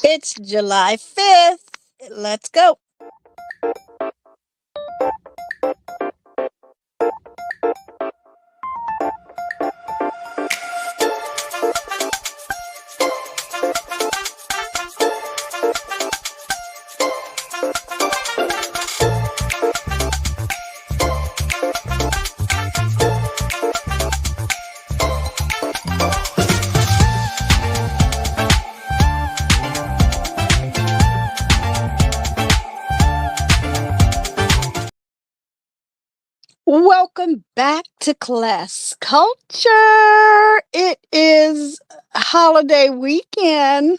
It's July 5th. Let's go. Welcome back to Class Culture. It is holiday weekend.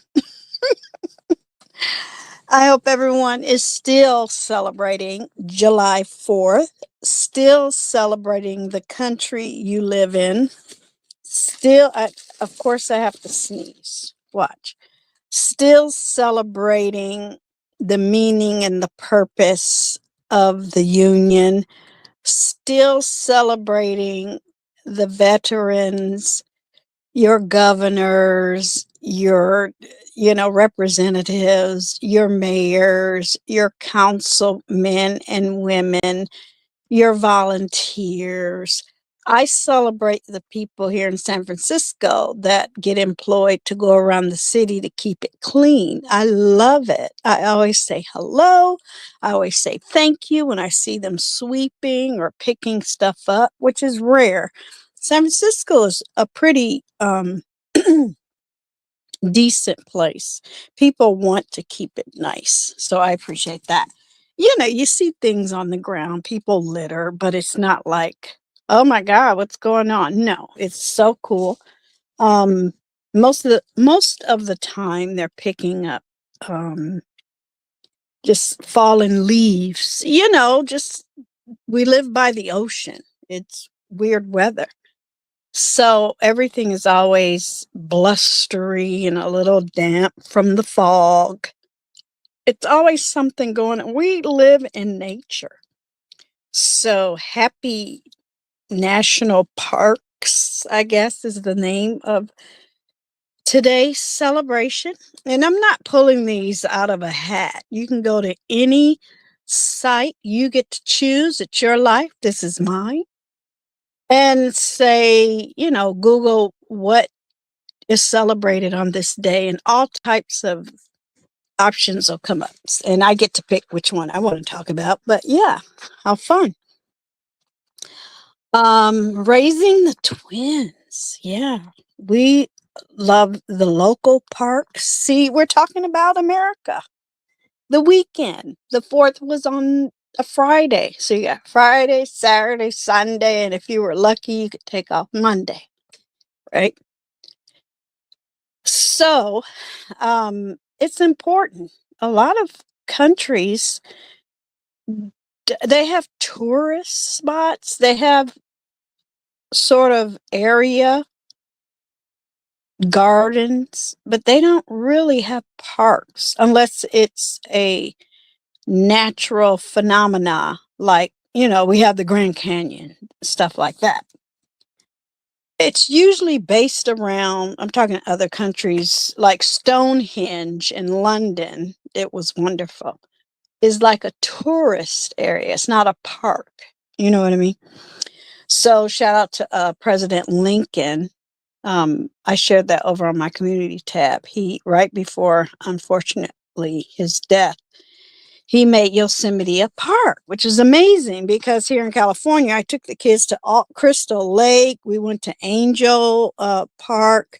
I hope everyone is still celebrating July 4th, still celebrating the country you live in. Still, of course, I have to sneeze. Watch. Still celebrating the meaning and the purpose of the Union. Still celebrating the veterans, your governors, your representatives, your mayors, your councilmen and women, your volunteers. I celebrate the people here in San Francisco that get employed to go around the city to keep it clean. I love it. I always say hello. I always say thank you when I see them sweeping or picking stuff up, which is rare. San Francisco is a pretty decent place. People want to keep it nice. So I appreciate that. You see things on the ground, people litter, but it's not like, oh my God, what's going on? No, it's so cool. Most of the time they're picking up just fallen leaves. Just we live by the ocean. It's weird weather. So everything is always blustery and a little damp from the fog. It's always something going on. We live in nature. So happy National Parks, I guess, is the name of today's celebration. And I'm not pulling these out of a hat. You can go to any site you get to choose. It's your life. This is mine. And say, Google what is celebrated on this day, and all types of options will come up. And I get to pick which one I want to talk about. But yeah, how fun. Raising the twins. Yeah, we love the local parks. See, we're talking about America. The weekend. The 4th was on a Friday. So you got Friday, Saturday, Sunday, and if you were lucky, you could take off Monday, right? So, it's important. A lot of countries, they have tourist spots. They have sort of area gardens, but they don't really have parks unless it's a natural phenomena like, we have the Grand Canyon, stuff like that. It's usually based around, I'm talking other countries, like Stonehenge in London. It was wonderful. Is like a tourist area. It's not a park. You know what I mean? So shout out to President Lincoln. I shared that over on my community tab. He, right before, unfortunately, his death, he made Yosemite a park, which is amazing because here in California, I took the kids to Crystal Lake. We went to Angel Park.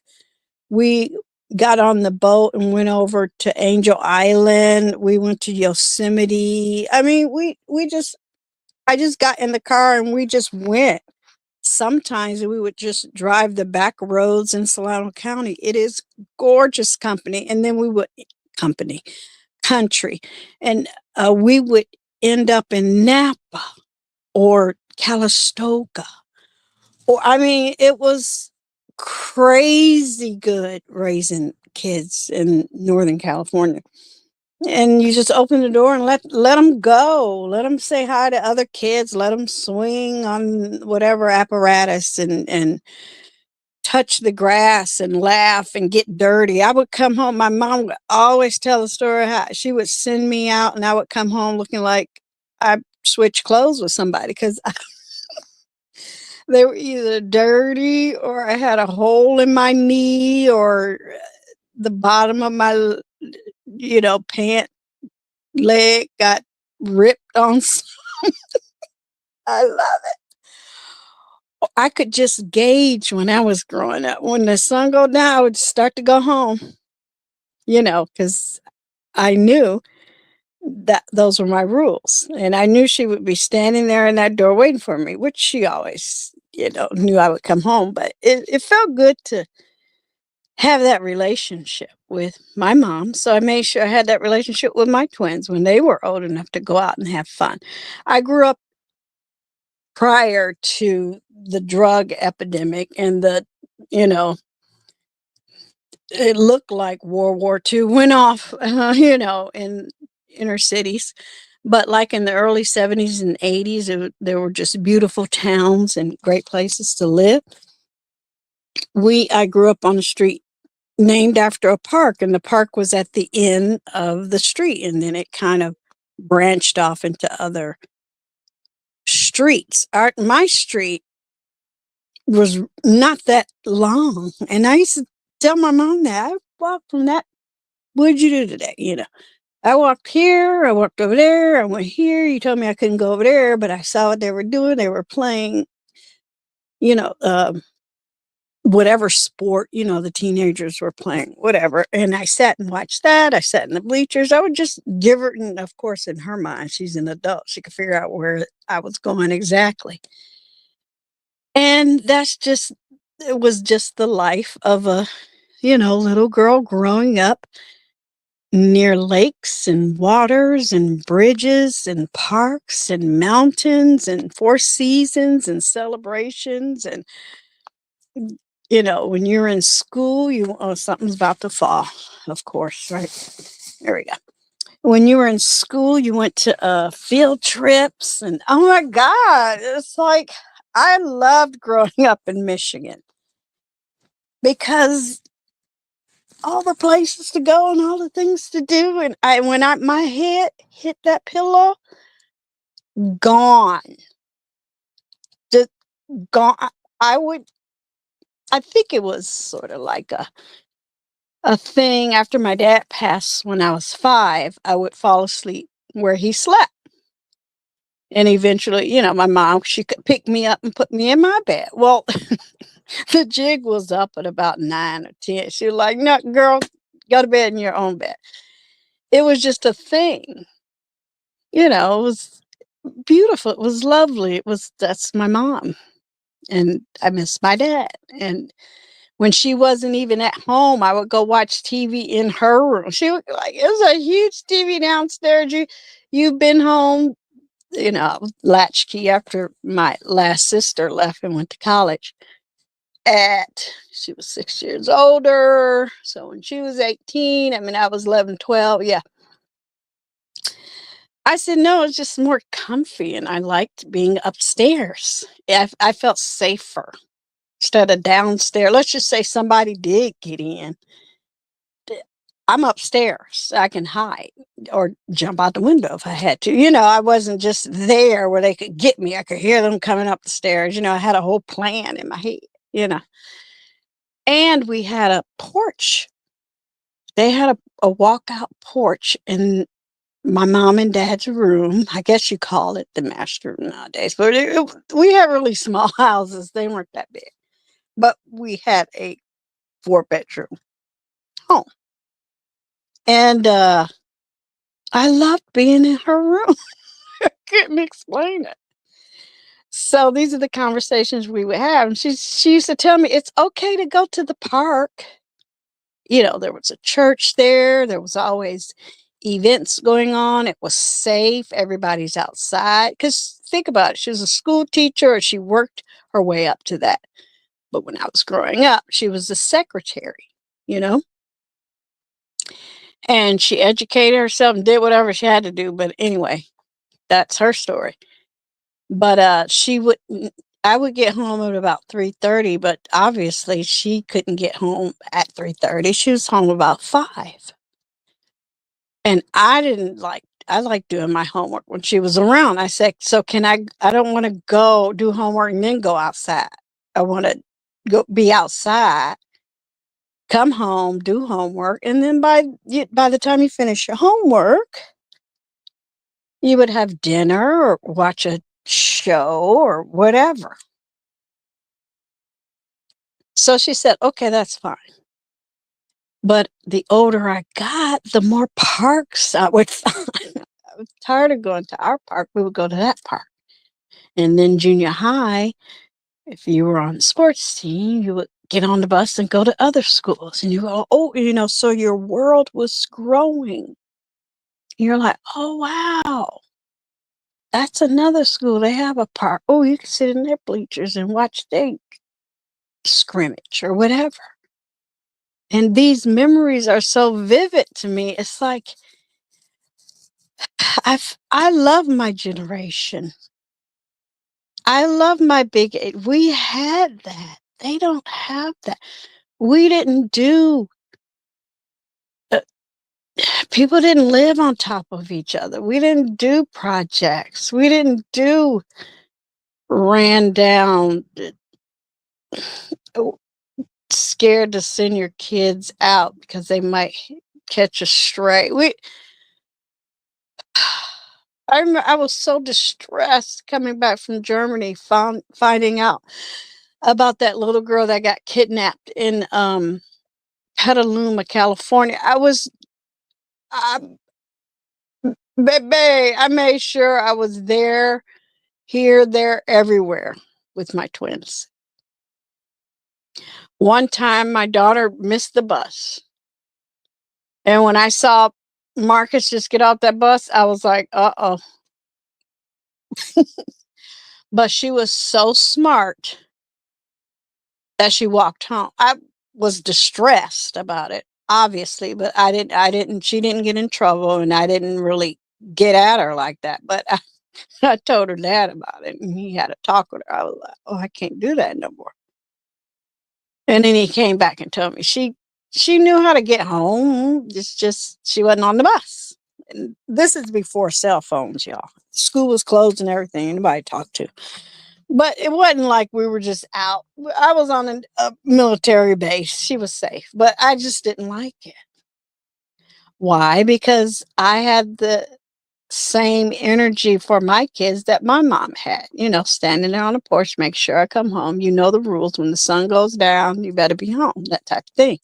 We got on the boat and went over to Angel Island. We went to Yosemite. I mean, I just got in the car and we just went. Sometimes we would just drive the back roads in Solano County. It is gorgeous company. And then we would country. And we would end up in Napa or Calistoga. Or, I mean, it was crazy good raising kids in Northern California. And you just open the door and let them go. Let them say hi to other kids. Let them swing on whatever apparatus and touch the grass and laugh and get dirty. I would come home. My mom would always tell the story how she would send me out and I would come home looking like I switched clothes with somebody because they were either dirty or I had a hole in my knee or the bottom of my, pant leg got ripped on. I love it. I could just gauge when I was growing up. When the sun go down, I would start to go home, because I knew that those were my rules. And I knew she would be standing there in that door waiting for me, which she always, knew I would come home. But it felt good to have that relationship with my mom. So I made sure I had that relationship with my twins when they were old enough to go out and have fun. I grew up prior to the drug epidemic and it looked like World War II went off, in inner cities. But like in the early 70s and 80s, there were just beautiful towns and great places to live. I grew up on a street named after a park, and the park was at the end of the street, and then it kind of branched off into other streets. My street was not that long, and I used to tell my mom that I walked from that. What'd you do today? I walked here, I walked over there, I went here. You told me I couldn't go over there, but I saw what they were doing. They were playing, you know, um, whatever sport, the teenagers were playing, whatever. And I sat and watched that. I sat in the bleachers. I would just give her, and of course, in her mind, she's an adult. She could figure out where I was going exactly. And it was just the life of a, little girl growing up near lakes and waters and bridges and parks and mountains and four seasons and celebrations. And, when you're in school, something's about to fall, of course, right? There we go. When you were in school, you went to field trips, and oh my God, it's like I loved growing up in Michigan because all the places to go and all the things to do. And my head hit that pillow, gone, just gone. I would, I think it was sort of like a thing after my dad passed when I was 5, I would fall asleep where he slept. And eventually, my mom, she could pick me up and put me in my bed. Well, the jig was up at about 9 or 10. She was like, no, girl, go to bed in your own bed. It was just a thing. It was beautiful. It was lovely. That's my mom. And I miss my dad. And when she wasn't even at home, I would go watch TV in her room. She would like, there's a huge TV downstairs. You've been home, I was latchkey after my last sister left and went to college. She was 6 years older. So when she was 18, I was 11, 12. Yeah. I said, no, it's just more comfy. And I liked being upstairs. I felt safer instead of downstairs. Let's just say somebody did get in. I'm upstairs. I can hide or jump out the window if I had to. I wasn't just there where they could get me. I could hear them coming up the stairs. I had a whole plan in my head. And we had a porch. They had a walkout porch in my mom and dad's room. I guess you call it the master room nowadays. But we had really small houses. They weren't that big. But we had a 4-bedroom home. And I loved being in her room. I couldn't explain it. So these are the conversations we would have. And she used to tell me it's okay to go to the park. There was a church there. There was always events going on. It was safe. Everybody's outside. Because think about it. She was a school teacher or she worked her way up to that. But when I was growing up, she was a secretary, and she educated herself and did whatever she had to do. But anyway, that's her story. But she would, I would get home at about 3:30, but obviously she couldn't get home at 3:30. She was home about 5. And I like doing my homework when she was around. I said, "So can I don't want to go do homework and then go outside. I want to go be outside, come home, do homework, and then by the time you finish your homework, you would have dinner or watch a show or whatever." So she said, "Okay, that's fine." But the older I got, the more parks I would find. I was tired of going to our park. We would go to that park. And then junior high, if you were on the sports team, you would get on the bus and go to other schools. And you go, oh, so your world was growing. You're like, oh, wow, that's another school. They have a park. Oh, you can sit in their bleachers and watch their scrimmage or whatever. And these memories are so vivid to me. It's like, I love my generation. I love my big eight. We had that. They don't have that. We didn't do uh, people didn't live on top of each other. We didn't do projects. We didn't do ran down, oh, scared to send your kids out because they might catch a stray. I was so distressed coming back from Germany, finding out about that little girl that got kidnapped in Petaluma, California. I, baby, I made sure I was there, here, there, everywhere with my twins. One time, my daughter missed the bus. And when I saw Marcus just get off that bus, I was like, uh-oh. But she was so smart that she walked home. I was distressed about it, obviously, but she didn't get in trouble, and I didn't really get at her like that. But I told her dad about it, and he had a talk with her. I was like, oh, I can't do that no more. And then he came back and told me she knew how to get home. It's just she wasn't on the bus. And this is before cell phones, y'all. School was closed and everything. Anybody to talk to. But it wasn't like we were just out. I was on a military base. She was safe, but I just didn't like it. Why? Because I had the same energy for my kids that my mom had, standing there on the porch, make sure I come home. You know the rules. When the sun goes down, you better be home, that type of thing.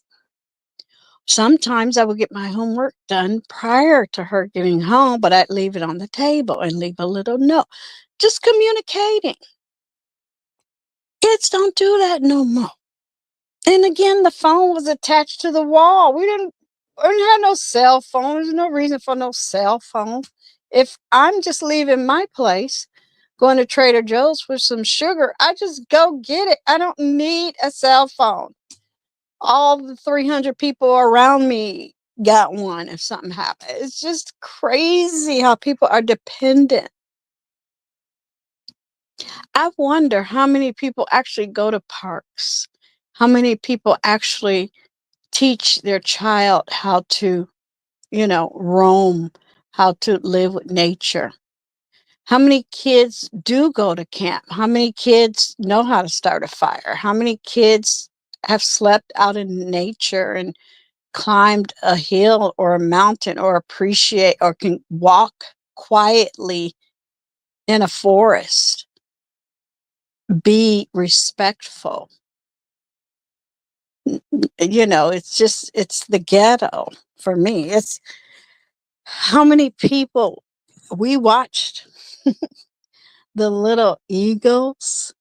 Sometimes I would get my homework done prior to her getting home, but I'd leave it on the table and leave a little note. Just communicating. Kids don't do that no more. And again, the phone was attached to the wall. We didn't have no cell phone. There's no reason for no cell phone. If I'm just leaving my place, going to Trader Joe's for some sugar, I just go get it. I don't need a cell phone. All the 300 people around me got one if something happened. It's just crazy how people are dependent. I wonder how many people actually go to parks, how many people actually teach their child how to, roam, how to live with nature. How many kids do go to camp? How many kids know how to start a fire? How many kids have slept out in nature and climbed a hill or a mountain or appreciate or can walk quietly in a forest? Be respectful. It's the ghetto for me. It's how many people we watched the little eagles.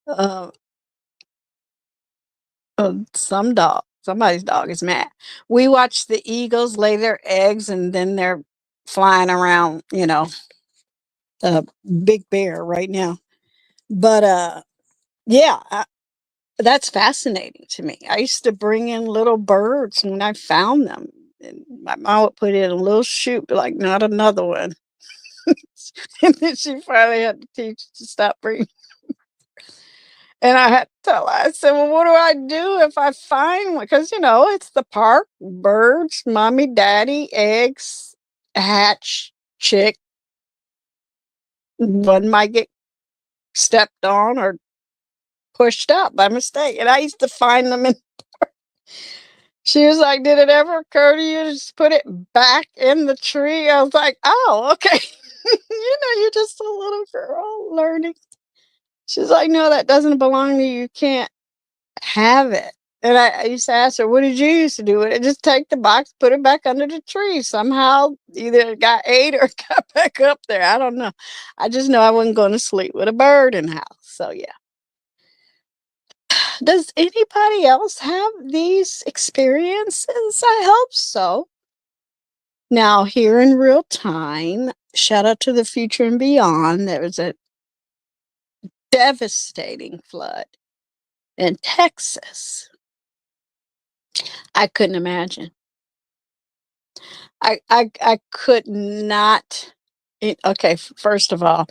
Uh, somebody's dog is mad. We watched the eagles lay their eggs and then they're flying around, Big Bear right now. But yeah, that's fascinating to me. I used to bring in little birds when I found them. And my mom would put in a little chute, like not another one. And then she finally had to teach to stop bringing. And I had to tell her, I said, well, what do I do if I find one? Because, it's the park, birds, mommy, daddy, eggs, hatch, chick. One might get stepped on or pushed out by mistake. And I used to find them in. She was like, did it ever occur to you to just put it back in the tree? I was like, oh, okay. You're just a little girl learning. She's like, no, that doesn't belong to you. You can't have it. And I used to ask her, what did you used to do with it? Just take the box, put it back under the tree. Somehow either it got ate or got back up there. I don't know. I just know I wasn't going to sleep with a bird in the house. So yeah. Does anybody else have these experiences? I hope so. Now, here in real time, shout out to the future and beyond. There was a devastating flood in Texas. I couldn't imagine. I could not. Okay, first of all,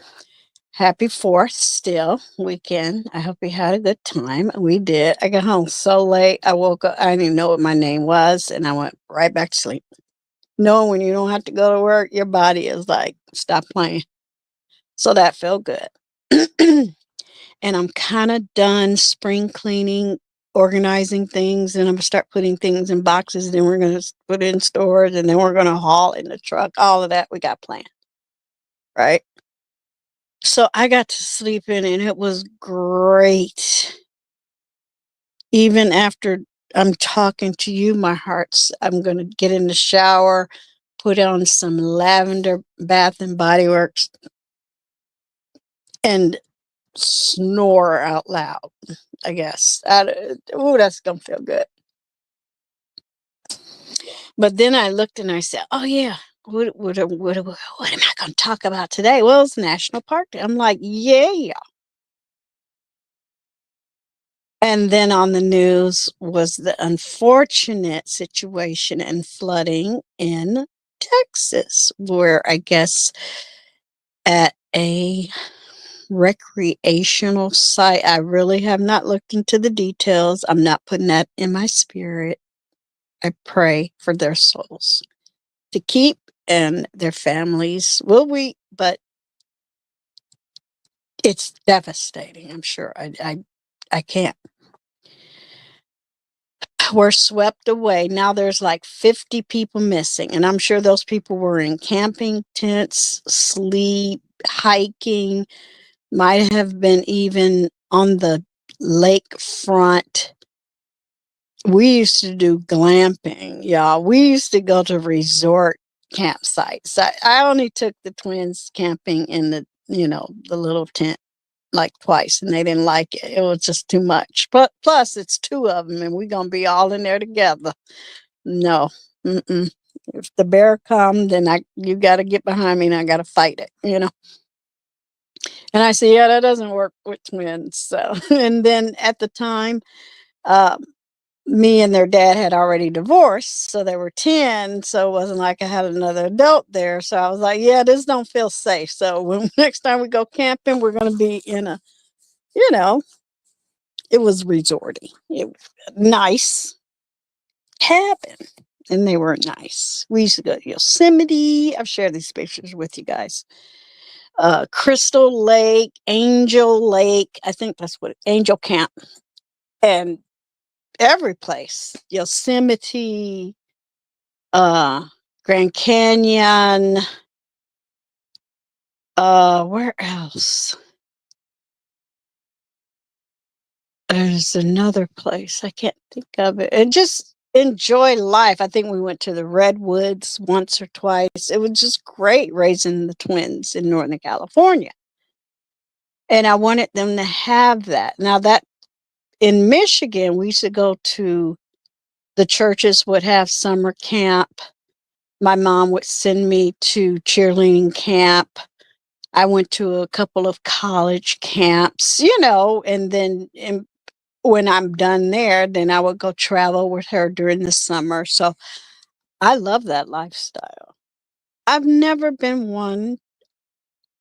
happy 4th still weekend. I hope you had a good time. We did. I got home so late. I woke up. I didn't even know what my name was, and I went right back to sleep. Knowing when you don't have to go to work, your body is like, stop playing. So that felt good. And I'm kind of done spring cleaning, organizing things, and I'm gonna start putting things in boxes. Then we're gonna put it in stores, and then we're gonna haul in the truck. All of that we got planned, right? So I got to sleep in, and it was great. Even after I'm talking to you, my heart's. I'm gonna get in the shower, put on some lavender Bath and Body Works, and snore out loud. I guess. Oh, that's gonna feel good. But then I looked and I said, "Oh yeah, what am I going to talk about today?" Well, it's National Park Day. I'm like, "Yeah." And then on the news was the unfortunate situation and flooding in Texas, where I guess at a recreational site. I really have not looked into the details. I'm not putting that in my spirit. I pray for their souls to keep and their families will we, but it's devastating. I'm sure. I can't. We're swept away. Now there's like 50 people missing, and I'm sure those people were in camping tents, sleep, hiking, might have been even on the lake front. We used to do glamping, y'all. We used to go to resort campsites. I only took the twins camping in the little tent like twice, and they didn't like it. It was just too much. But plus, it's two of them, and we're gonna be all in there together. No, mm-mm. If the bear come, then you got to get behind me, and I got to fight it. And I said, yeah, that doesn't work with twins. So, and then at the time, um, me and their dad had already divorced, so they were 10. So it wasn't like I had another adult there. So I was like, yeah, this don't feel safe. So when next time we go camping, we're going to be in a, you know, it was resorty. It was nice cabin, and they were nice. We used to go to Yosemite. I've shared these pictures with you guys. Crystal Lake, Angel Lake. I think that's what Angel Camp, and every place. Yosemite, Grand Canyon. Where else? There's another place. I can't think of it. And just enjoy life. I think we went to the Redwoods once or twice. It was just great raising the twins in Northern California. And I wanted them to have that. Now that in Michigan, we used to go to the churches would have summer camp. My mom would send me to cheerleading camp. I went to a couple of college camps, and then when I'm done there, then I would go travel with her during the summer. So I love that lifestyle. I've never been one,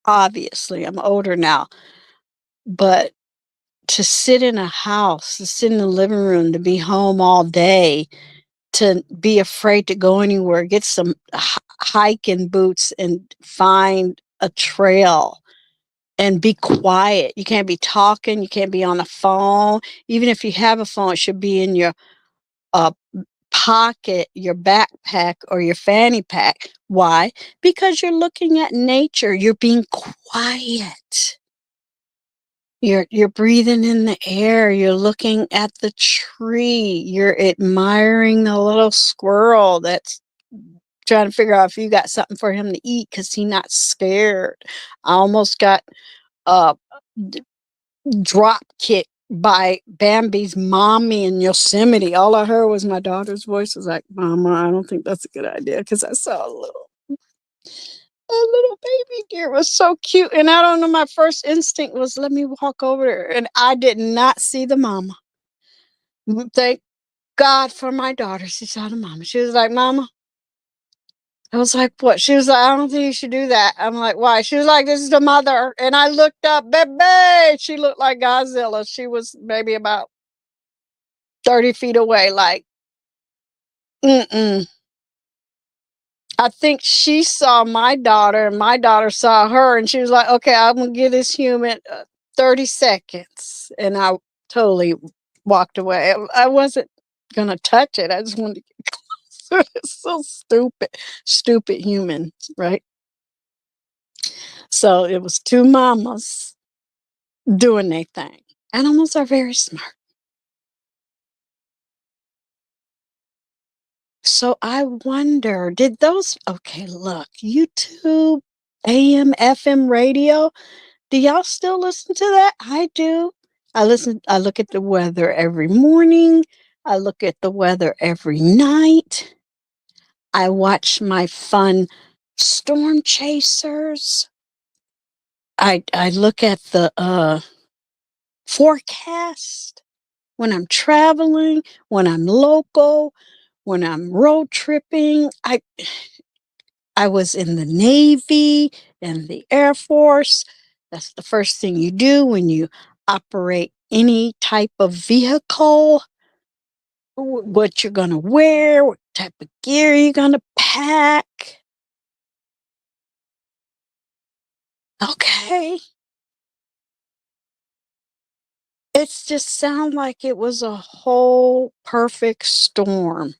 obviously, I'm older now, but to sit in a house, to sit in the living room, to be home all day, to be afraid to go anywhere, get some hiking boots and find a trail and be quiet. You can't be talking. You can't be on a phone. Even if you have a phone, it should be in your uh, pocket, your backpack, or your fanny pack. Why? Because you're looking at nature. You're being quiet. You're breathing in the air. You're looking at the tree. You're admiring the little squirrel that's trying to figure out if you got something for him to eat because he's not scared. I almost got uh drop kicked by Bambi's mommy in Yosemite. All I heard was my daughter's voice. Was like, "Mama, I don't think that's a good idea," because I saw a little baby deer. It was so cute, and I don't know. My first instinct was, "Let me walk over there," and I did not see the mama. Thank God for my daughter. She saw the mama. She was like, "Mama." I was like, "What?" She was like, "I don't think you should do that." I'm like, "Why?" She was like, "This is the mother." And I looked up, baby. She looked like Godzilla. She was maybe about 30 feet away, like, mm-mm. I think she saw my daughter and my daughter saw her, and she was like, "Okay, I'm gonna give this human 30 seconds." And I totally walked away. I wasn't gonna touch it. I just wanted to get closer. It's so stupid. Stupid humans, right? So it was two mamas doing their thing. Animals are very smart. So I wonder, did those, okay, look, YouTube, AM, FM radio, do y'all still listen to that? I do. I look at the weather every morning. I look at the weather every night. I watch my fun storm chasers. I look at the forecast when I'm traveling, when I'm local, when I'm road tripping. I was in the Navy and the Air Force. That's the first thing you do when you operate any type of vehicle. What you're going to wear, what type of gear you're going to pack. Okay. It's just sound like it was a whole perfect storm.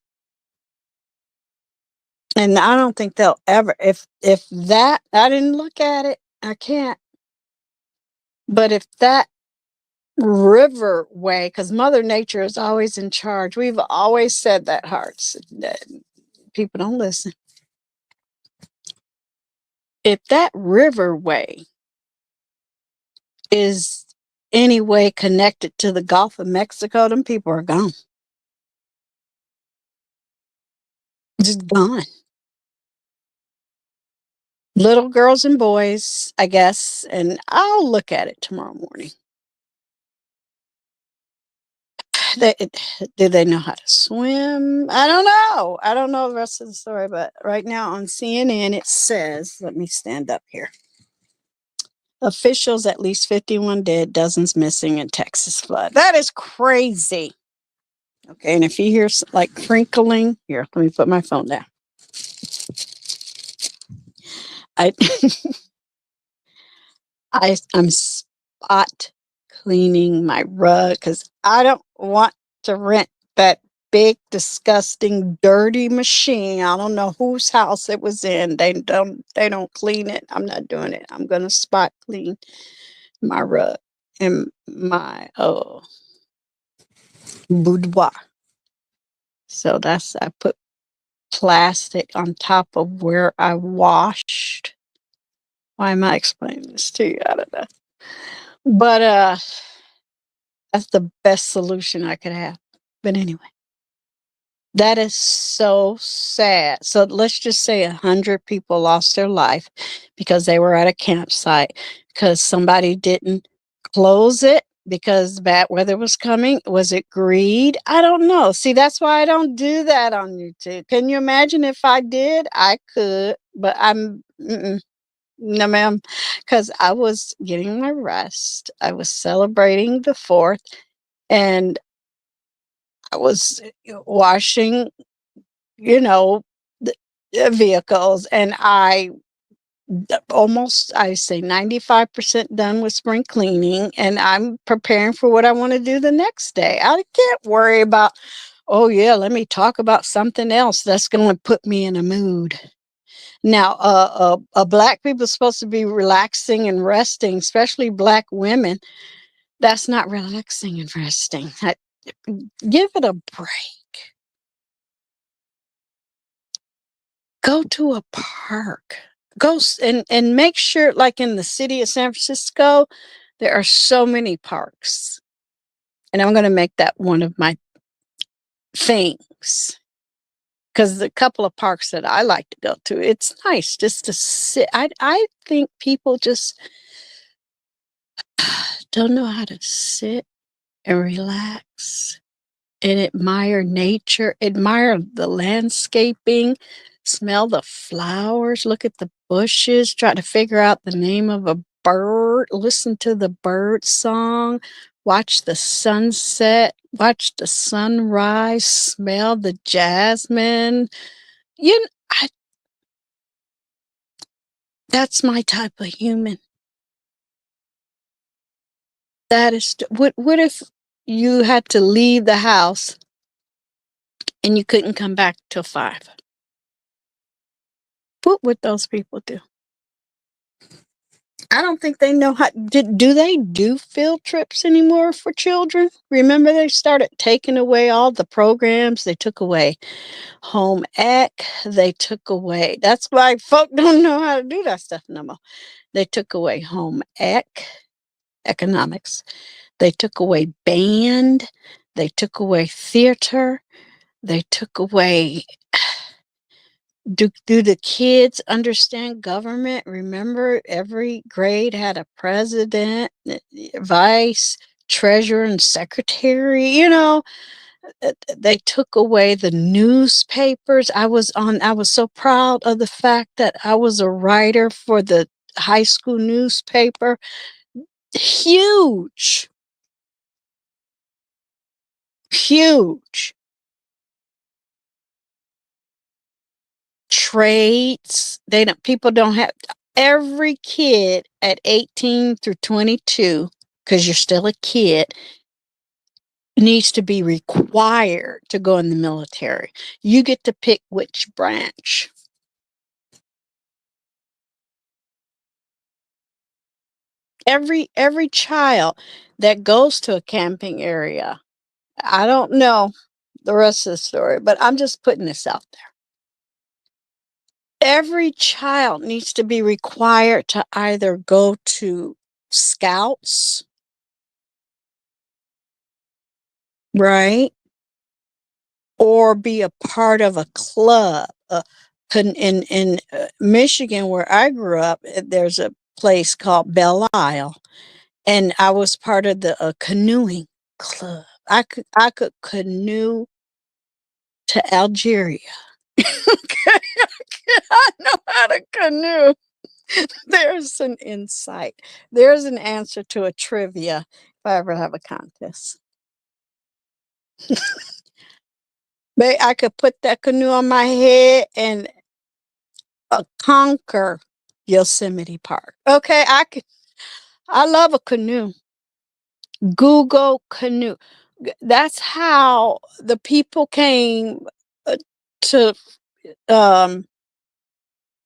And I don't think they'll ever, if that, I didn't look at it, I can't. But if that riverway, because Mother Nature is always in charge. We've always said that, Hearts. That people don't listen. If that riverway is any way connected to the Gulf of Mexico, them people are gone. Just gone. Little girls and boys, I guess, and I'll look at it tomorrow morning. They, do they know how to swim? I don't know. I don't know the rest of the story, but right now on CNN it says, let me stand up here. Officials, at least 51 dead, dozens missing in Texas flood. That is crazy. Okay, and if you hear like crinkling, here, let me put my phone down. I I'm spot cleaning my rug because I don't want to rent that big, disgusting, dirty machine. I don't know whose house it was in. They don't clean it. I'm not doing it. I'm gonna spot clean my rug and my boudoir. So that's, I put plastic on top of where I washed. Why am I explaining this to you? I don't know. But that's the best solution I could have. But anyway, that is so sad. So let's just say 100 people lost their life because they were at a campsite because somebody didn't close it because bad weather was coming. Was it greed? I don't know. See, that's why I don't do that on YouTube. Can you imagine if I did? I could, but I'm No, ma'am, because I was getting my rest. I was celebrating the 4th, and I was washing, you know, the vehicles, and almost, I say 95% done with spring cleaning, and I'm preparing for what I want to do the next day. I can't worry about, oh yeah, let me talk about something else that's going to put me in a mood. Now, black people supposed to be relaxing and resting, especially black women. That's not relaxing and resting. Give it a break. Go to a park. And make sure, like in the city of San Francisco, there are so many parks. And I'm going to make that one of my things. Because the couple of parks that I like to go to, it's nice just to sit. I think people just don't know how to sit and relax and admire nature, admire the landscaping, smell the flowers, look at the bushes, try to figure out the name of a bird, listen to the bird song, watch the sunset, watch the sunrise, smell the jasmine. You know, that's my type of human. That is what if you had to leave the house and you couldn't come back till 5? What would those people do? I don't think they know how. Do they do field trips anymore for children? Remember, they started taking away all the programs. They took away home ec. They took away. That's why folk don't know how to do that stuff no more. They took away home ec, economics. They took away band. They took away theater. They took away. Do the kids understand government? Remember, every grade had a president, vice, treasurer, and secretary. They took away the newspapers. I was so proud of the fact that I was a writer for the high school newspaper. Huge, huge. Trades. People don't have, every kid at 18 through 22, because you're still a kid, needs to be required to go in the military. You get to pick which branch. Every child that goes to a camping area, I don't know the rest of the story, but I'm just putting this out there. Every child needs to be required to either go to scouts, right? Or be a part of a club. In Michigan, where I grew up, there's a place called Belle Isle, and I was part of the canoeing club. I could canoe to Algeria. Okay, I know how to canoe. There's an insight. There's an answer to a trivia if I ever have a contest. But I could put that canoe on my head and conquer Yosemite Park. Okay, I love a canoe. Google canoe. That's how the people came to um,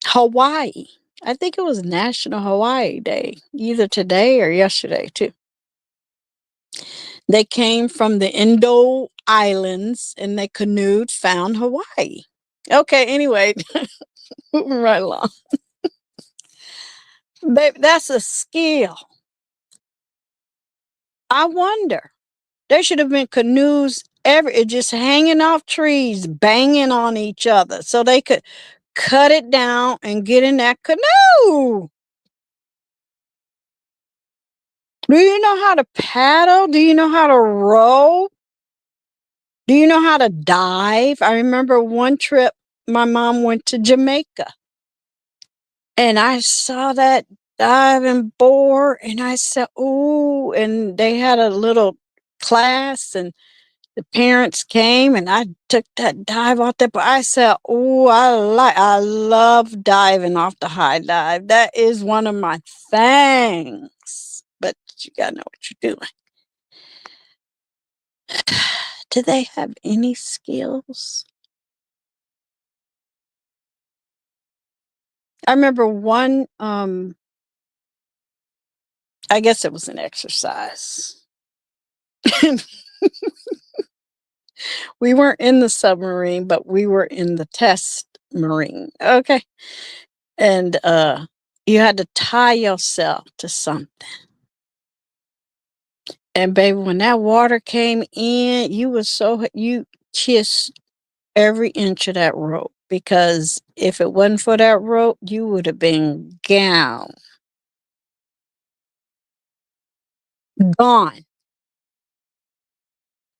Hawaii. I think it was National Hawaii Day, either today or yesterday, too. They came from the Indo Islands and they canoed, found Hawaii. Okay, anyway, moving right along. Babe, that's a skill. I wonder. There should have been canoes just hanging off trees, banging on each other so they could cut it down and get in that canoe. Do you know how to paddle? Do you know how to row? Do you know how to dive? I remember one trip my mom went to Jamaica. And I saw that diving board and I said, "Ooh," and they had a little class and the parents came and I took that dive off there. But I said, "Oh, I love diving off the high dive. That is one of my things." But you gotta know what you're doing. Do they have any skills? I remember one, I guess it was an exercise. We weren't in the submarine, but we were in the test marine. Okay. And you had to tie yourself to something. And baby, when that water came in, you kissed every inch of that rope, because if it wasn't for that rope, you would have been gone.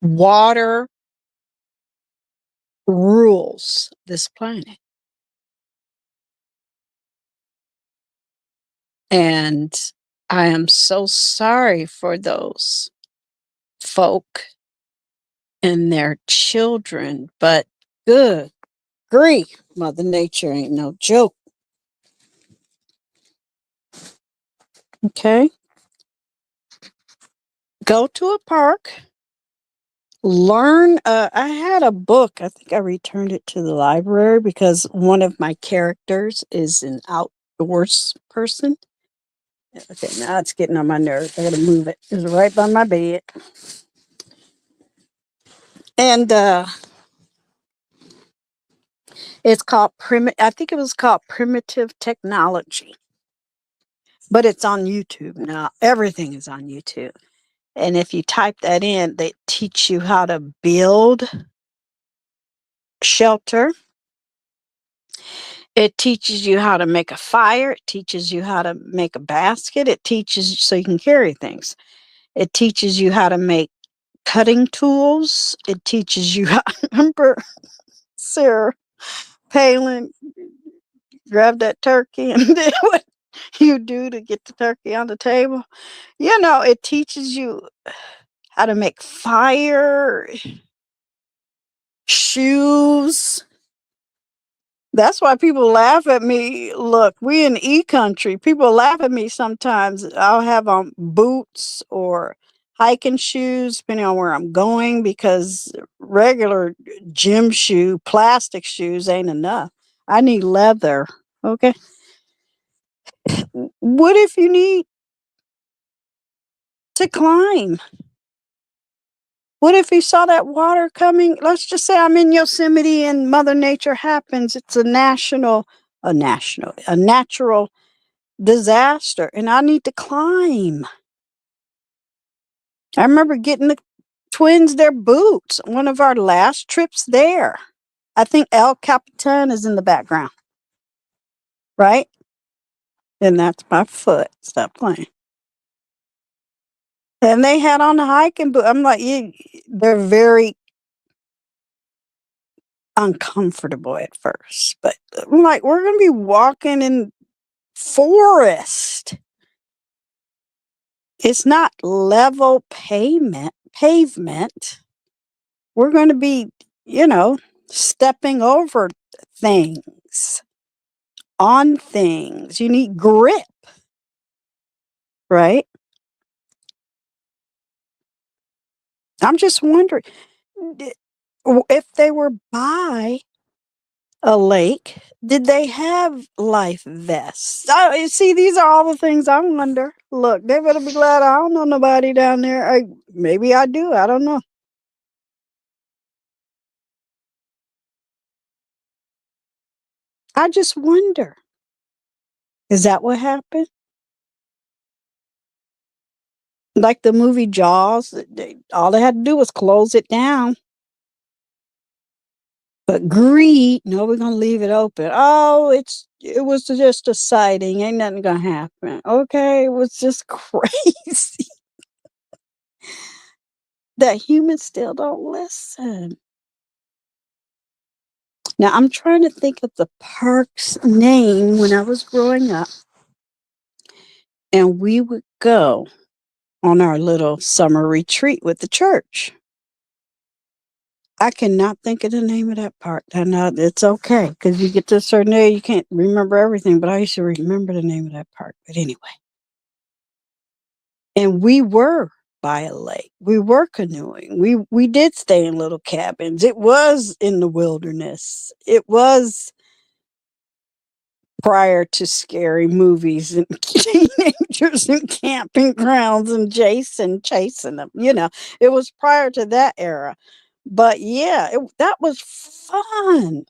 Water rules this planet. And I am so sorry for those folk and their children, but good grief, Mother Nature ain't no joke. Okay. Go to a park, learn. I had a book. I think I returned it to the library because one of my characters is an outdoors person. Okay, now it's getting on my nerves. I gotta move it. It's right by my bed. And it's called I think it was called Primitive Technology. But it's on YouTube now. Everything is on YouTube. And if you type that in, they teach you how to build shelter. It teaches you how to make a fire. It teaches you how to make a basket. It teaches you so you can carry things. It teaches you how to make cutting tools. It teaches you how, remember Sarah Palin grabbed that turkey and did what you do to get the turkey on the table. You know, it teaches you how to make fire, shoes. That's why people laugh at me. Look, we in E country. People laugh at me sometimes. I'll have on boots or hiking shoes, depending on where I'm going, because regular gym shoe, plastic shoes ain't enough. I need leather. Okay. What if you need to climb? What if you saw that water coming? Let's just say I'm in Yosemite and Mother Nature happens. It's a natural disaster, and I need to climb. I remember getting the twins their boots. One of our last trips there. I think El Capitan is in the background, right? And that's my foot. Stop playing. And they had on the hiking boot. I'm like, they're very uncomfortable at first, but I'm like, we're gonna be walking in forest. It's not level pavement. We're going to be, you know, stepping over things, on things. You need grip, right? I'm just wondering if they were by a lake, did they have life vests? You see, these are all the things I wonder. Look, they better be glad I don't know nobody down there. Maybe I do. I don't know. I just wonder. Is that what happened? Like the movie Jaws, all they had to do was close it down. But greed, no, we're gonna leave it open. Oh, it was just a sighting. Ain't nothing gonna happen. Okay, it was just crazy that humans still don't listen. Now, I'm trying to think of the park's name when I was growing up, and we would go on our little summer retreat with the church. I cannot think of the name of that park. And it's okay because you get to a certain age, you can't remember everything, but I used to remember the name of that park. But anyway, and we were by a lake. We were canoeing. We did stay in little cabins. It was in the wilderness. It was prior to scary movies and teenagers and camping grounds and Jason chasing them. It was prior to that era. But yeah, that was fun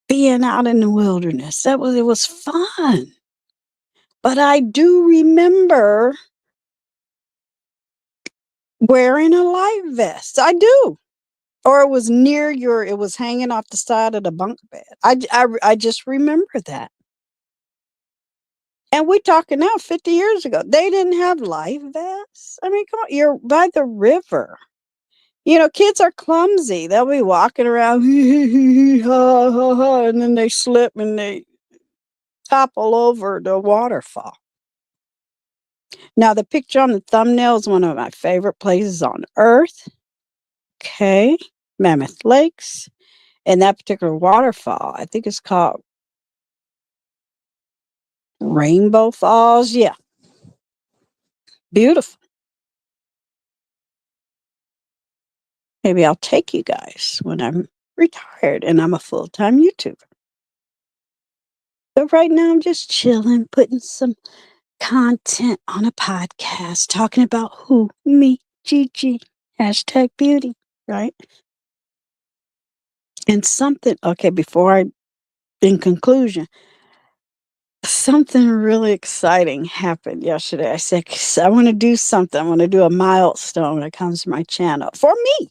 being out in the wilderness. It was fun. But I do remember wearing a life vest. I do. Or it was it was hanging off the side of the bunk bed. I just remember that. And we're talking now 50 years ago. They didn't have life vests. I mean, come on, you're by the river. Kids are clumsy. They'll be walking around, ha, ha, ha, and then they slip and they topple over the waterfall. Now, the picture on the thumbnail is one of my favorite places on earth. Okay. Mammoth Lakes. And that particular waterfall, I think it's called Rainbow Falls. Yeah. Beautiful. Maybe I'll take you guys when I'm retired and I'm a full-time YouTuber. But right now I'm just chilling, putting some content on a podcast, talking about who, me, Gigi, #beauty, right? And in conclusion, something really exciting happened yesterday. I said, I want to do something. I want to do a milestone when it comes to my channel for me.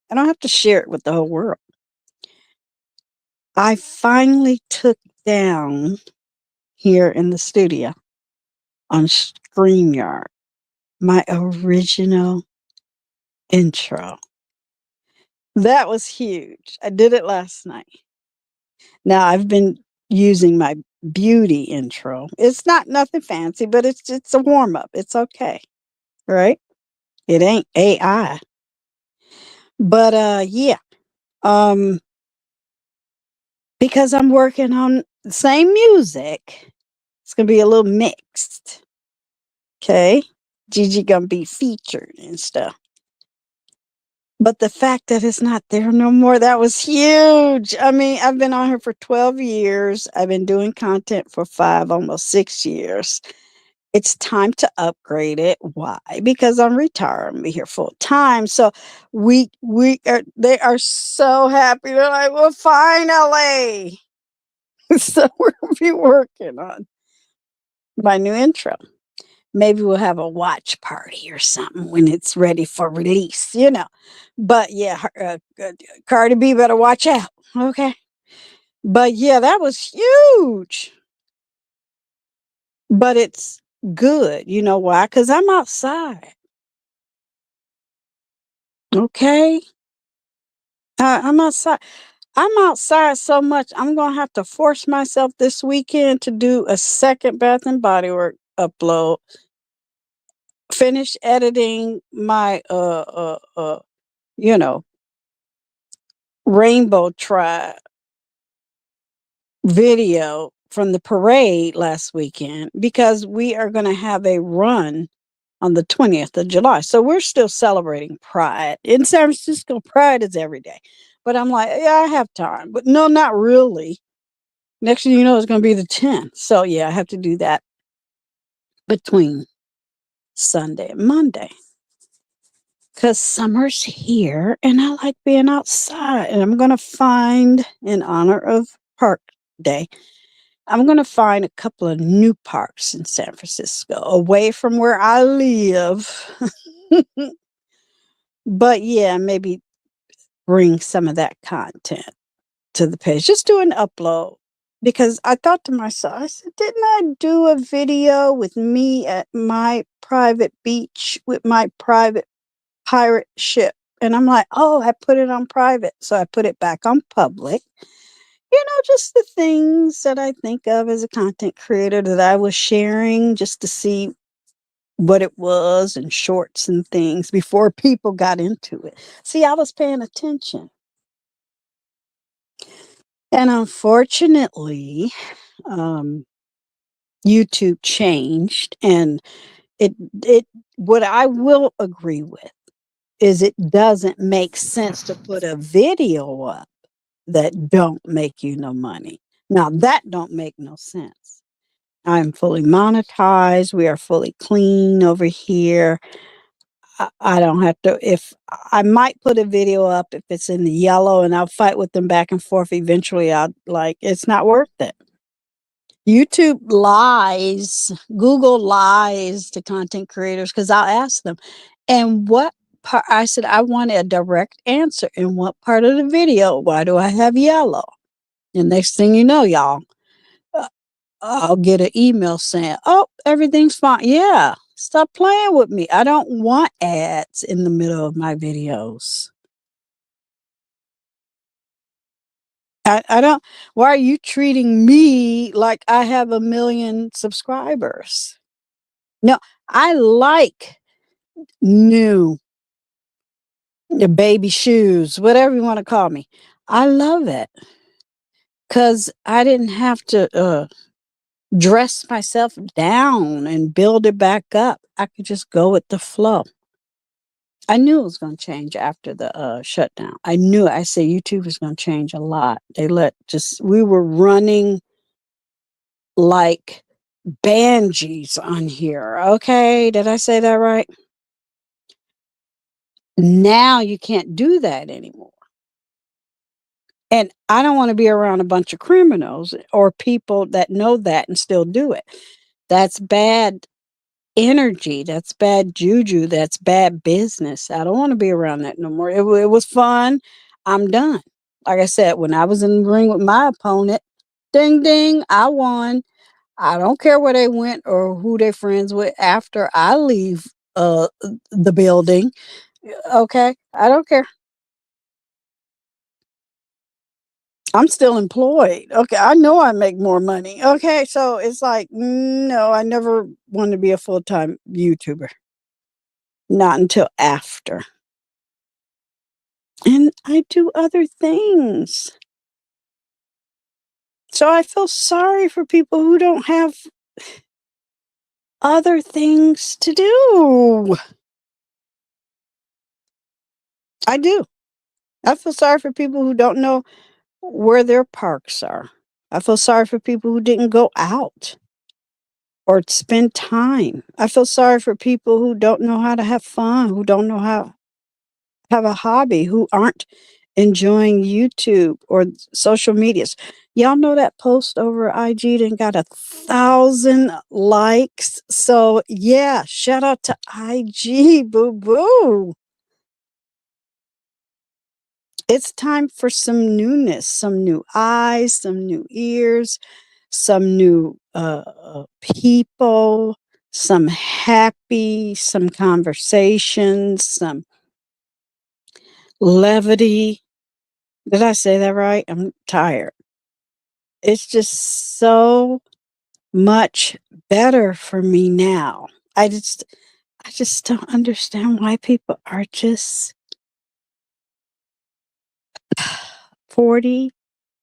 I don't have to share it with the whole world. I finally took down here in the studio on StreamYard my original intro. That was huge. I did it last night. Now I've been using my beauty intro. It's not nothing fancy, but it's a warm up. It's okay. Right? It ain't AI. But yeah. Because I'm working on the same music, it's gonna be a little mixed. Okay. Gigi gonna be featured and stuff. But the fact that it's not there no more, that was huge. I mean, I've been on here for 12 years. I've been doing content for 5, almost 6 years. It's time to upgrade it. Why? Because I'm retired. I'm here full time. So they are so happy. They're like, well, finally. So we'll be working on my new intro. Maybe we'll have a watch party or something when it's ready for release, But yeah, Cardi B better watch out. Okay. But yeah, that was huge. But it's good. You know why? Because I'm outside. Okay. I'm outside. I'm outside so much. I'm going to have to force myself this weekend to do a second Bath and Body Work upload. Finish editing my you know, Rainbow Tribe video from the parade last weekend because we are going to have a run on the 20th of July. So we're still celebrating Pride. In San Francisco, Pride is every day. But I'm like, yeah, I have time. But no, not really. Next thing you know, it's going to be the 10th. So yeah, I have to do that between Sunday and Monday. Because summer's here and I like being outside. And I'm going to find, in honor of Park Day, I'm going to find a couple of new parks in San Francisco away from where I live. But yeah, maybe bring some of that content to the page. Just do an upload. Because I thought to myself, I said, didn't I do a video with me at my private beach with my private pirate ship And I'm like, oh, I put it on private. So I put it back on public. Just the things that I think of as a content creator that I was sharing just to see what it was and shorts and things before people got into it. See, I was paying attention. And unfortunately, um, YouTube changed, and it what I will agree with is it doesn't make sense to put a video up that don't make you no money. Now that don't make no sense. I'm fully monetized. We are fully clean over here. I don't have to, if I might put a video up if it's in the yellow and I'll fight with them back and forth. Eventually I'll it's not worth it. YouTube lies, Google lies to content creators because I'll ask them, and what part? I said, I want a direct answer. In what part of the video? Why do I have yellow? And next thing you know, y'all, uh, I'll get an email saying, oh, everything's fine. Yeah, stop playing with me. I don't want ads in the middle of my videos. I don't, why are you treating me like I have 1 million subscribers? No, I like new the baby shoes, whatever you want to call me. I love it because I didn't have to dress myself down and build it back up. I could just go with the flow. I knew it was going to change after the shutdown. I knew it. I said YouTube is going to change a lot. We were running like Banshees on here. Okay, did I say that right? Now you can't do that anymore. And I don't want to be around a bunch of criminals or people that know that and still do it. That's bad energy. That's bad juju. That's bad business. I don't want to be around that no more. It was fun. I'm done. Like I said, when I was in the ring with my opponent, ding, ding, I won. I don't care where they went or who they're friends with after I leave the building. Okay, I don't care. I'm still employed. Okay, I know I make more money. Okay, so it's like, no, I never want to be a full-time YouTuber. Not until after. And I do other things. So I feel sorry for people who don't have other things to do. I do. I feel sorry for people who don't know where their parks are. I feel sorry for people who didn't go out or spend time. I feel sorry for people who don't know how to have fun, who don't know how to have a hobby, who aren't enjoying YouTube or social medias. Y'all know that post over IG then got 1,000 likes. So yeah, shout out to IG, boo boo. It's time for some newness, some new eyes, some new ears, some new people, some happy, some conversations, some levity. Did I say that right? I'm tired. It's just so much better for me now. I just don't understand why people are just 40,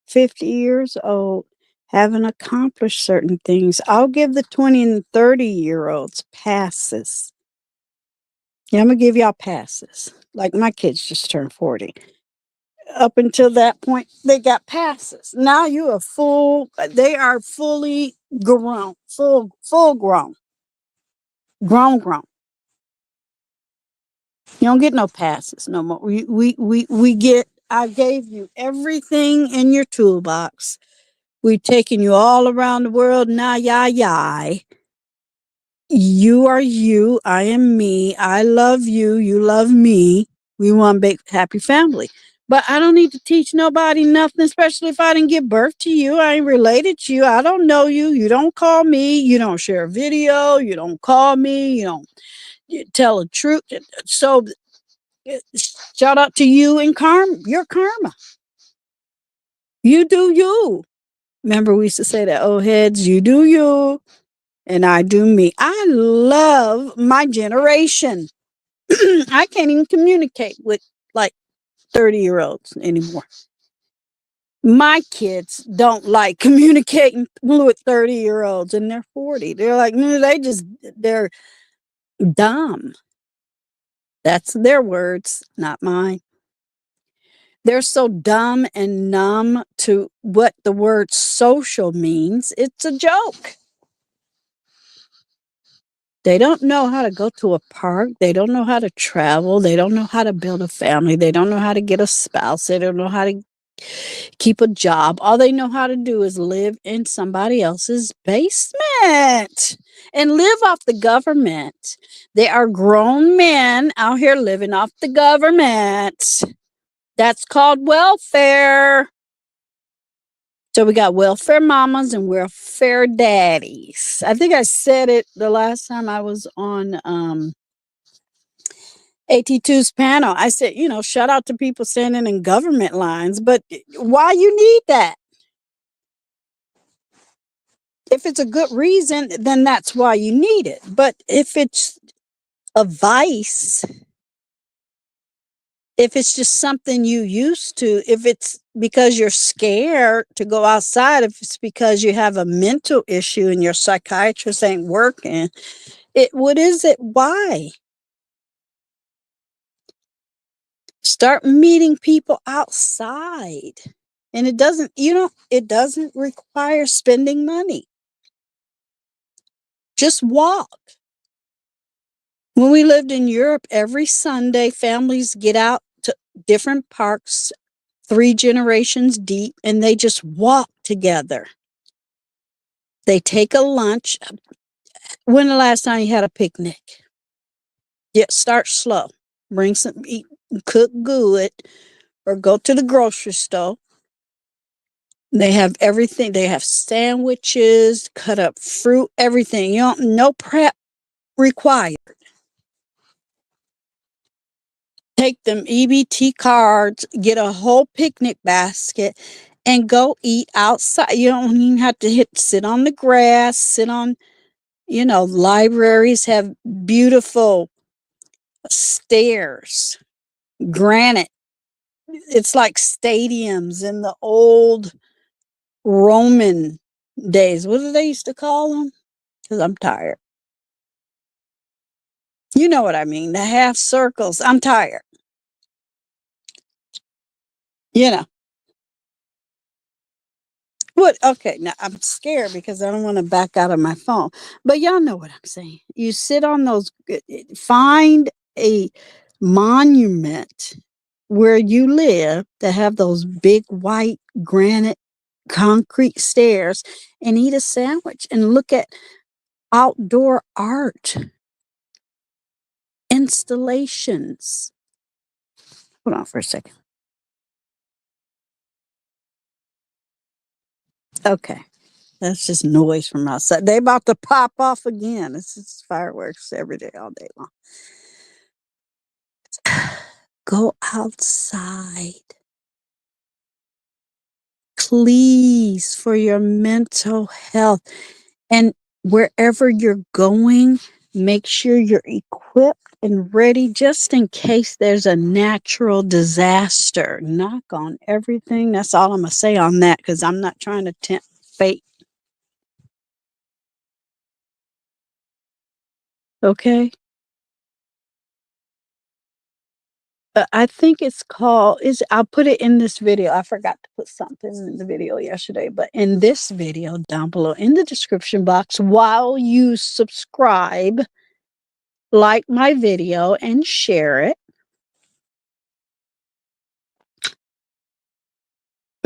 50 years old, haven't accomplished certain things. I'll give the 20 and 30-year-olds passes. Yeah, I'm gonna give y'all passes. Like my kids just turned 40. Up until that point, they got passes. Now you are they are fully grown, full grown. Grown. You don't get no passes no more. We get, I gave you everything in your toolbox. We've taken you all around the world. Nah, yah. You are you. I am me. I love you. You love me. We want a big, happy family. But I don't need to teach nobody nothing, especially if I didn't give birth to you. I ain't related to you. I don't know you. You don't call me. You don't share a video. You don't call me. You don't tell the truth. So shout out to you and your karma. You do you. Remember, we used to say that, oh, heads, you do you, and I do me. I love my generation. I can't even communicate with like 30-year-olds anymore. My kids don't like communicating with 30-year-olds, and they're 40. They're like, no, they're dumb. That's their words, not mine. They're so dumb and numb to what the word social means. It's a joke. They don't know how to go to a park. They don't know how to travel. They don't know how to build a family. They don't know how to get a spouse. They don't know how to keep a job. All they know how to do is live in somebody else's basement and live off the government. They are grown men out here living off the government. That's called welfare. So we got welfare mamas and welfare daddies. I think I said it the last time I was on AT2's panel. I said, shout out to people standing in government lines, but why you need that? If it's a good reason, then that's why you need it. But if it's a vice, if it's just something you used to, if it's because you're scared to go outside, if it's because you have a mental issue and your psychiatrist ain't working, what is it? Why? Start meeting people outside. And it doesn't require spending money. Just walk. When we lived in Europe, every Sunday, families get out to different parks, 3 generations deep, and they just walk together. They take a lunch. When the last time you had a picnic? Yeah, start slow. Bring some, eat, cook good, or go to the grocery store. They have everything. They have sandwiches, cut up fruit, everything. No prep required. Take them EBT cards, get a whole picnic basket, and go eat outside. You don't even have to sit on the grass, sit on, libraries have beautiful stairs, granite. It's like stadiums in the old Roman days. What did they used to call them? Because I'm tired. You know what I mean? The half circles. I'm tired. You know. What? Okay, now I'm scared because I don't want to back out of my phone. But y'all know what I'm saying. You sit on those, find a monument where you live that have those big white granite concrete stairs and eat a sandwich and look at outdoor art installations. Hold on for a second. Okay. That's just noise from outside. They about to pop off again. It's just fireworks every day, all day long. Go outside. Please, for your mental health. And wherever you're going, make sure you're equipped and ready just in case there's a natural disaster. Knock on everything. That's all I'm going to say on that because I'm not trying to tempt fate. Okay? I think it's called, I'll put it in this video. I forgot to put something in the video yesterday, but in this video down below in the description box, while you subscribe, like my video and share it,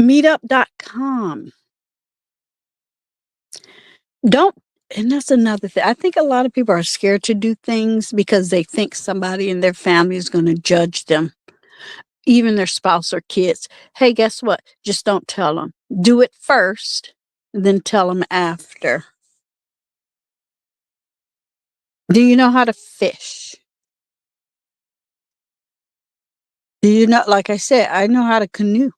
meetup.com. Don't, and that's another thing. I think a lot of people are scared to do things because they think somebody in their family is going to judge them, even their spouse or kids. Hey, guess what? Just don't tell them. Do it first, then tell them after. Do you know how to fish? Do you know, like I said, I know how to canoe.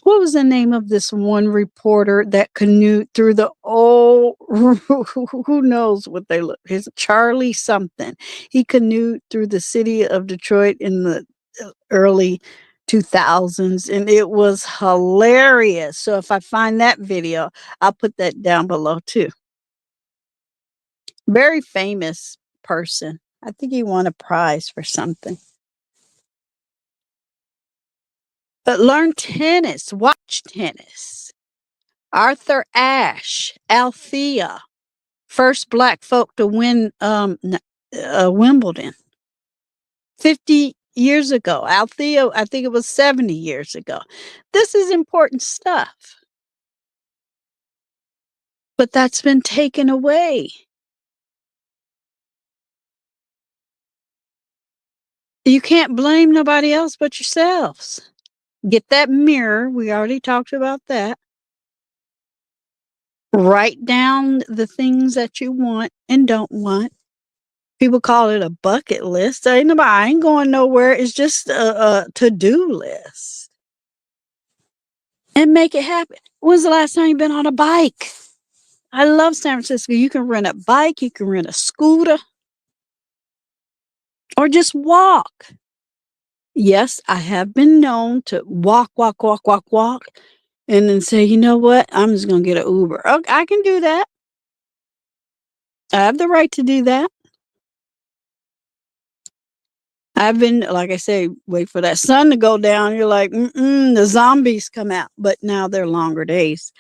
What was the name of this one reporter that canoed through the old, who knows what they look, his Charlie something. He canoed through the city of Detroit in the early 2000s, and it was hilarious. So if I find that video, I'll put that down below too. Very famous person. I think he won a prize for something. But learn tennis, watch tennis. Arthur Ashe, Althea, first black folk to win Wimbledon 50 years ago. Althea, I think it was 70 years ago. This is important stuff. But that's been taken away. You can't blame nobody else but yourselves. Get that mirror. We already talked about that. Write down the things that you want and don't want. People call it a bucket list. I ain't going nowhere. It's just a to-do list. And make it happen. When's the last time you've been on a bike? I love San Francisco. You can rent a bike. You can rent a scooter. Or just walk. Yes, I have been known to walk, and then say, you know what? I'm just going to get an Uber. Okay, I can do that. I have the right to do that. I've been, like I say, wait for that sun to go down. You're like, the zombies come out. But now they're longer days.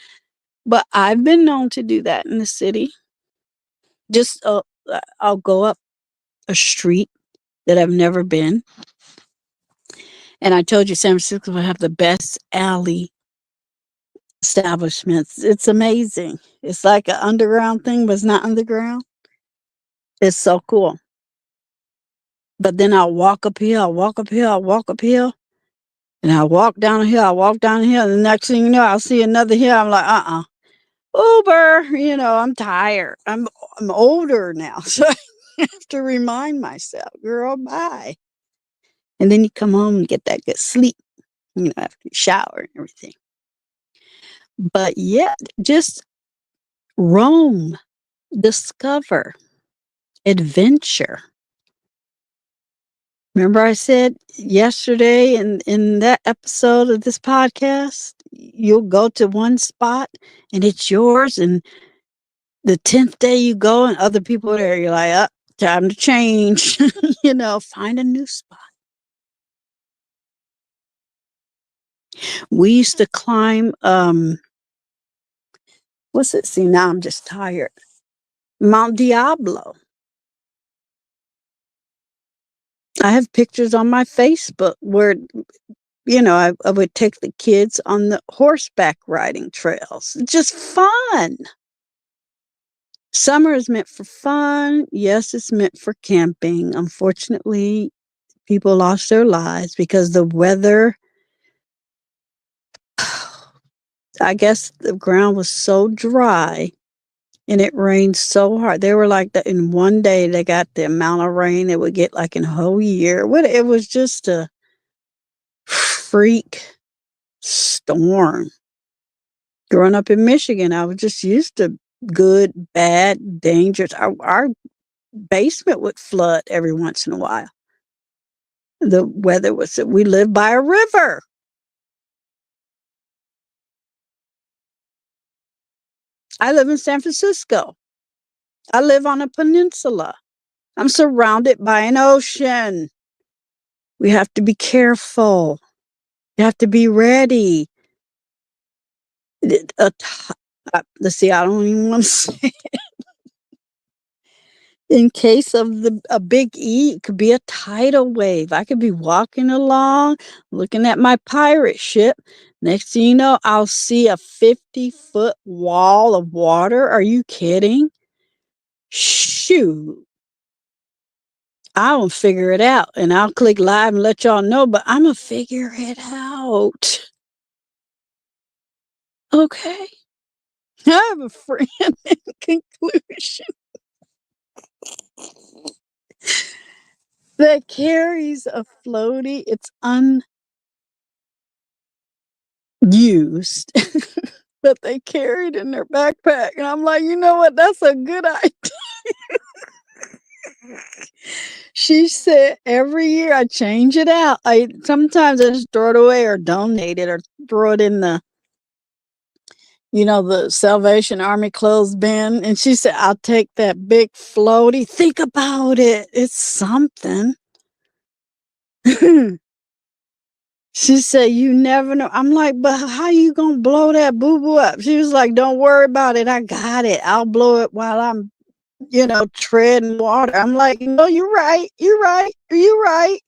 But I've been known to do that in the city. Just, I'll go up a street that I've never been. And I told you San Francisco will have the best alley establishments. It's amazing. It's like an underground thing, but it's not underground. It's so cool. But then I'll walk up here, I'll walk up here, I'll walk up here. And I walk down a hill, I walk down a hill. And the next thing you know, I'll see another hill. I'm like, Uber, I'm tired. I'm older now. So I have to remind myself, girl, bye. And then you come home and get that good sleep, after you shower and everything. But yet, just roam, discover, adventure. Remember I said yesterday in that episode of this podcast, you'll go to one spot and it's yours. And the 10th day you go and other people are there, you're like, time to change, find a new spot. We used to climb, what's it? See, now I'm just tired. Mount Diablo. I have pictures on my Facebook where, I would take the kids on the horseback riding trails. Just fun. Summer is meant for fun. Yes, it's meant for camping. Unfortunately, people lost their lives because the weather, I guess the ground was so dry and it rained so hard. They were like that in one day, they got the amount of rain they would get like in a whole year. It was just a freak storm. Growing up in Michigan, I was just used to good, bad, dangerous. Our basement would flood every once in a while. The weather was that we lived by a river. I live in San Francisco. I live on a peninsula. I'm surrounded by an ocean. We have to be careful. You have to be ready. Let's see, I don't even want to say. In case of a big E, it could be a tidal wave. I could be walking along, looking at my pirate ship. Next thing you know, I'll see a 50-foot wall of water. Are you kidding? Shoot. I'll figure it out and I'll click live and let y'all know, but I'm going to figure it out. Okay. I have a friend in conclusion. that carries a floaty. It's unused, but they carry it in their backpack. And I'm like, you know what? That's a good idea. She said every year I change it out. I sometimes I just throw it away or donate it or throw it in the the Salvation Army clothes bin. And she said, I'll take that big floaty. Think about it. It's something. She said, you never know. I'm like, but how you going to blow that boo-boo up? She was like, don't worry about it. I got it. I'll blow it while I'm, treading water. I'm like, no, you're right. You're right. You're right.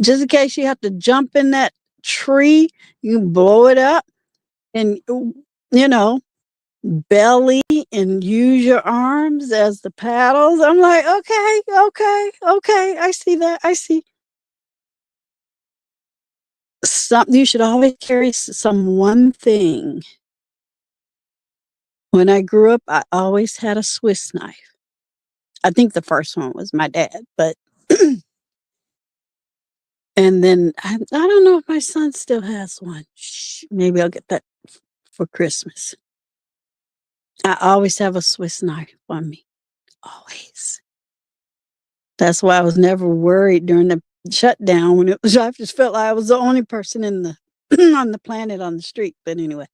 Just in case you have to jump in that tree, you can blow it up and, you know, belly and use your arms as the paddles. I'm like, okay, okay, okay. I see that. I see. You should always carry some one thing. When I grew up, I always had a Swiss knife. I think the first one was my dad, but and then I don't know if my son still has one. Shh, maybe I'll get that for Christmas. I always have a Swiss knife on me. Always. That's why I was never worried during the shutdown when it was. I just felt like I was the only person in the on the planet on the street. But anyway,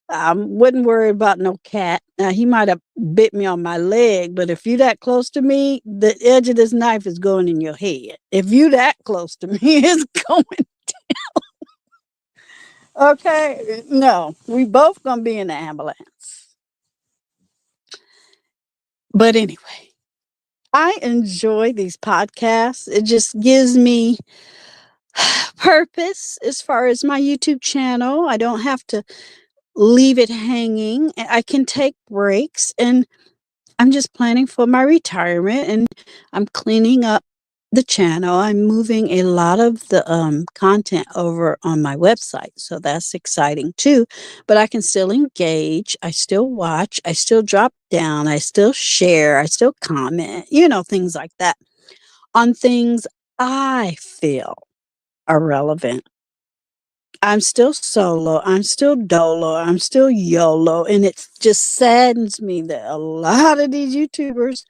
I wouldn't worry about no cat. Now he might have bit me on my leg, but if you that close to me, the edge of this knife is going in your head. If you that close to me, it's going. Okay, no, we both gonna be in the ambulance. But anyway, I enjoy these podcasts. It just gives me purpose as far as my YouTube channel. I don't have to leave it hanging. I can take breaks, and I'm just planning for my retirement, and I'm cleaning up the channel. I'm moving a lot of the content over on my website. So that's exciting too. But I can still engage. I still watch. I still drop down. I still share. I still comment, things like that on things I feel are relevant. I'm still solo. I'm still dolo. I'm still YOLO. And it just saddens me that a lot of these YouTubers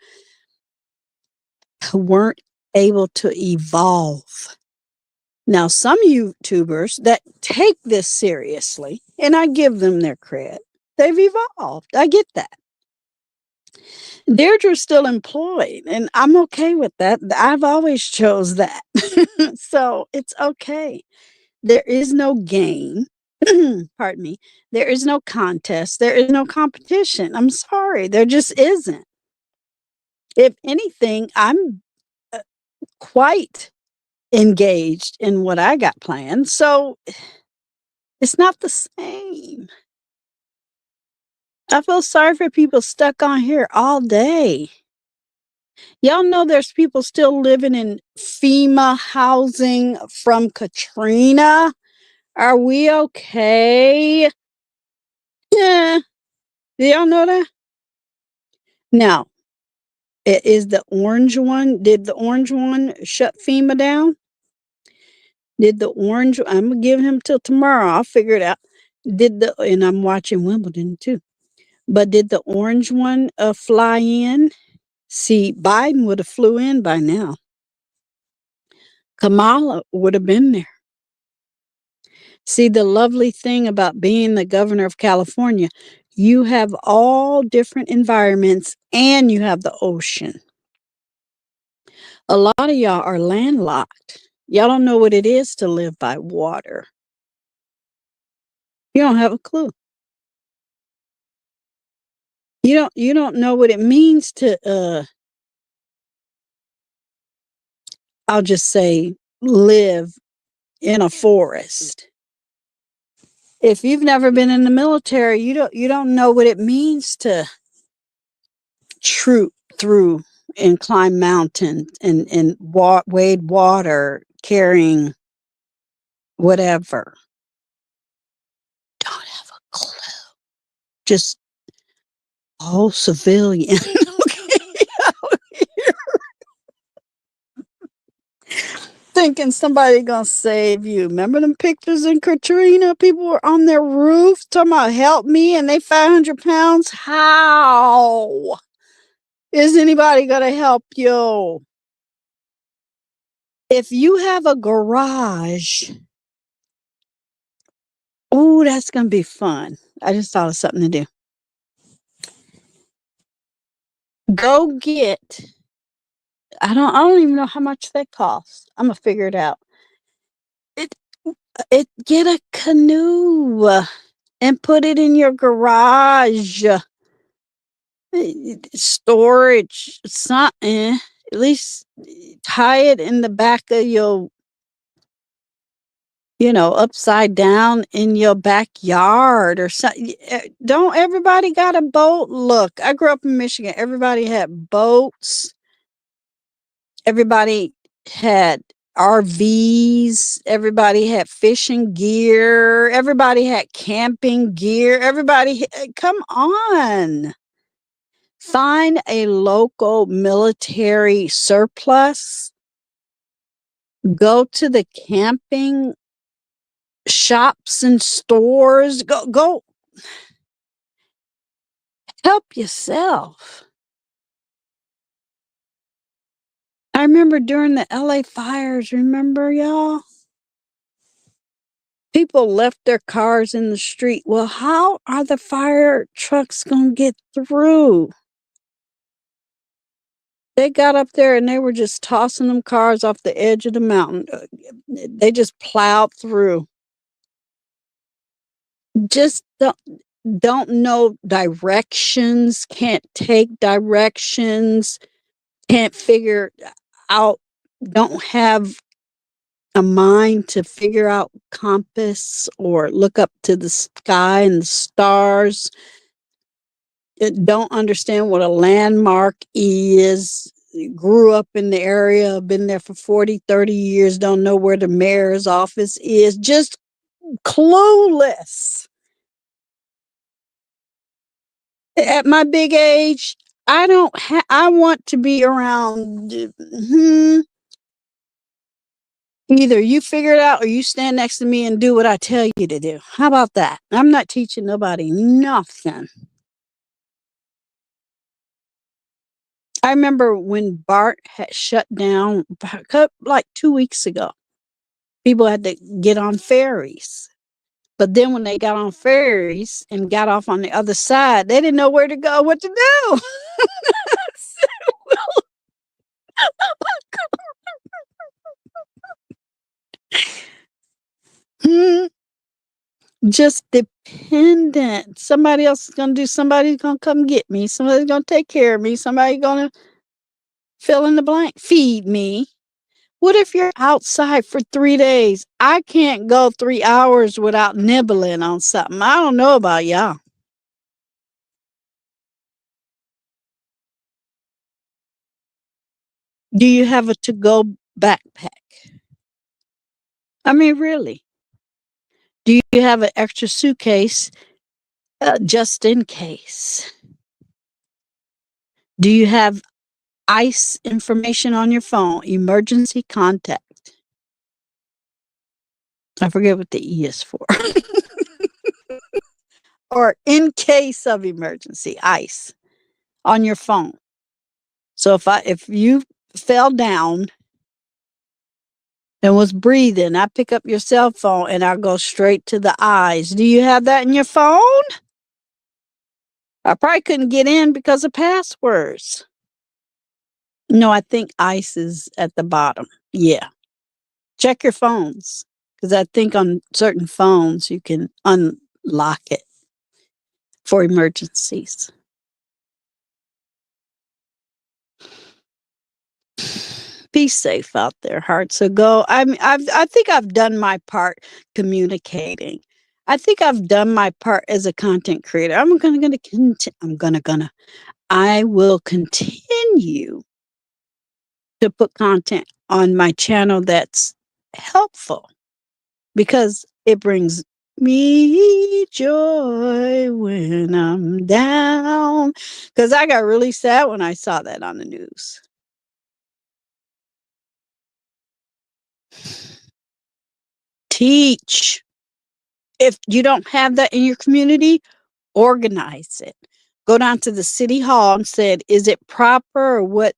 weren't able to evolve. Now, some YouTubers that take this seriously, and I give them their credit, they've evolved. I get that. Deirdre's still employed, and I'm okay with that. I've always chose that. So it's okay. There is no game. Pardon me. There is no contest. There is no competition. I'm sorry. There just isn't. If anything, I'm quite engaged in what I got planned. So it's not the same. I feel sorry for people stuck on here all day. Y'all know there's people still living in FEMA housing from Katrina. Are we okay? Yeah. Do y'all know that? Now, is the orange one, did the orange one shut FEMA down? Did the orange, I'm going to give him till tomorrow. I'll figure it out. And I'm watching Wimbledon too. But did the orange one fly in? See, Biden would have flew in by now. Kamala would have been there. See, the lovely thing about being the governor of California, you have all different environments and you have the ocean. A lot of y'all are landlocked. Y'all don't know what it is to live by water. You don't have a clue. You don't know what it means to I'll just say live in a forest. If you've never been in the military, you don't know what it means to troop through and climb mountains and wade water carrying whatever. Don't have a clue. Just all civilian. Okay, out here. thinking somebody gonna save you. Remember them pictures in Katrina? People were on their roofs talking about help me, and they 500 pounds. How is anybody gonna help you? If you have a garage, oh, that's gonna be fun. I just thought of something to do. Go get. I don't even know how much they cost. I'm gonna figure it out. It get a canoe and put it in your garage. Storage, something. At least tie it in the back of your, upside down in your backyard or something. Don't everybody got a boat? Look, I grew up in Michigan. Everybody had boats. Everybody had RVs. Everybody had fishing gear. Everybody had camping gear. Come on. Find a local military surplus. Go to the camping shops and stores. Go help yourself. I remember during the LA fires, remember y'all? People left their cars in the street. Well, how are the fire trucks going to get through? They got up there and they were just tossing them cars off the edge of the mountain. They just plowed through. Just don't know directions, can't take directions, can't figure out, don't have a mind to figure out compass or look up to the sky and the stars. Don't understand what a landmark is. Grew up in the area, been there for 40, 30 years, don't know where the mayor's office is. Just clueless. At my big age, I want to be around. Either you figure it out or you stand next to me and do what I tell you to do. How about that? I'm not teaching nobody nothing. I remember when BART had shut down like 2 weeks ago. People had to get on ferries. But then when they got on ferries and got off on the other side, they didn't know where to go, what to do. Just dependent. Somebody else is going to do, somebody's going to come get me, somebody's going to take care of me, somebody's going to fill in the blank, feed me. What if you're outside for 3 days? I can't go 3 hours without nibbling on something. I don't know about y'all. Do you have a to-go backpack? I mean, really? Do you have an extra suitcase just in case? Do you have ICE information on your phone? Emergency contact. I forget what the E is for. Or in case of emergency, ICE on your phone. So if you fell down and was breathing, I pick up your cell phone and I go straight to the eyes. Do you have that in your phone? I probably couldn't get in because of passwords. No, I think ICE is at the bottom. Yeah. Check your phones because I think on certain phones you can unlock it for emergencies. Be safe out there, heart. So go. I think I've done my part communicating. I think I've done my part as a content creator. I will continue to put content on my channel that's helpful because it brings me joy when I'm down. Because I got really sad when I saw that on the news. Teach. If you don't have that in your community, organize it. Go down to the city hall and said, is it proper, or what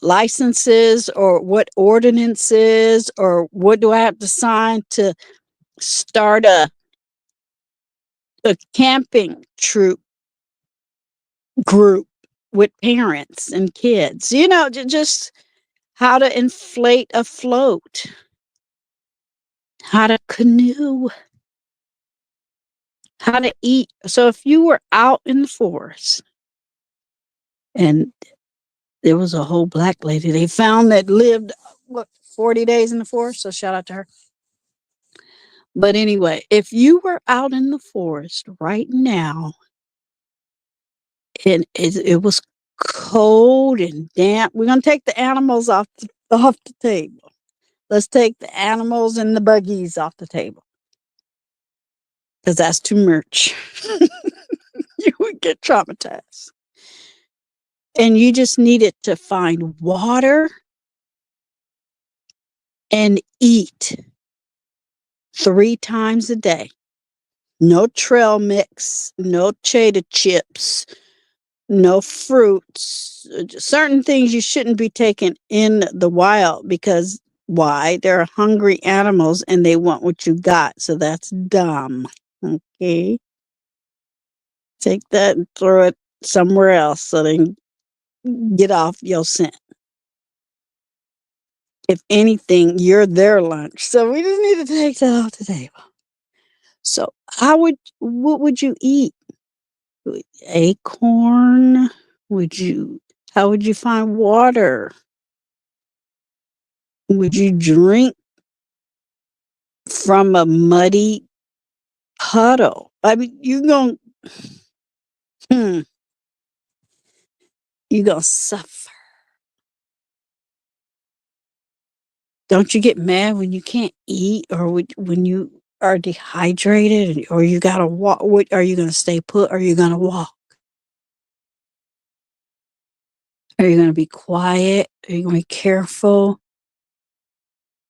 licenses or what ordinances or what do I have to sign to start a camping troop group with parents and kids? You know, just how to inflate a float, how to canoe, how to eat. So if you were out in the forest and there was a whole black lady they found that lived, what, 40 days in the forest. So shout out to her. But anyway, if you were out in the forest right now and it was cold and damp, we're going to take the animals off the table. Let's take the animals and the buggies off the table because that's too much. You would get traumatized. And you just needed to find water and eat 3 times a day. No trail mix, no cheddar chips, no fruits. Certain things you shouldn't be taking in the wild because why? They're hungry animals and they want what you got. So that's dumb. Okay. Take that and throw it somewhere else so they can get off your scent. If anything, you're their lunch. So we just need to take that off the table. So what would you eat? Acorn? How would you find water? Would you drink from a muddy puddle? I mean, you gonna suffer. Don't you get mad when you can't eat or when you are dehydrated or you gotta walk? What, are you gonna stay put? Or are you gonna walk? Are you gonna be quiet? Are you gonna be careful?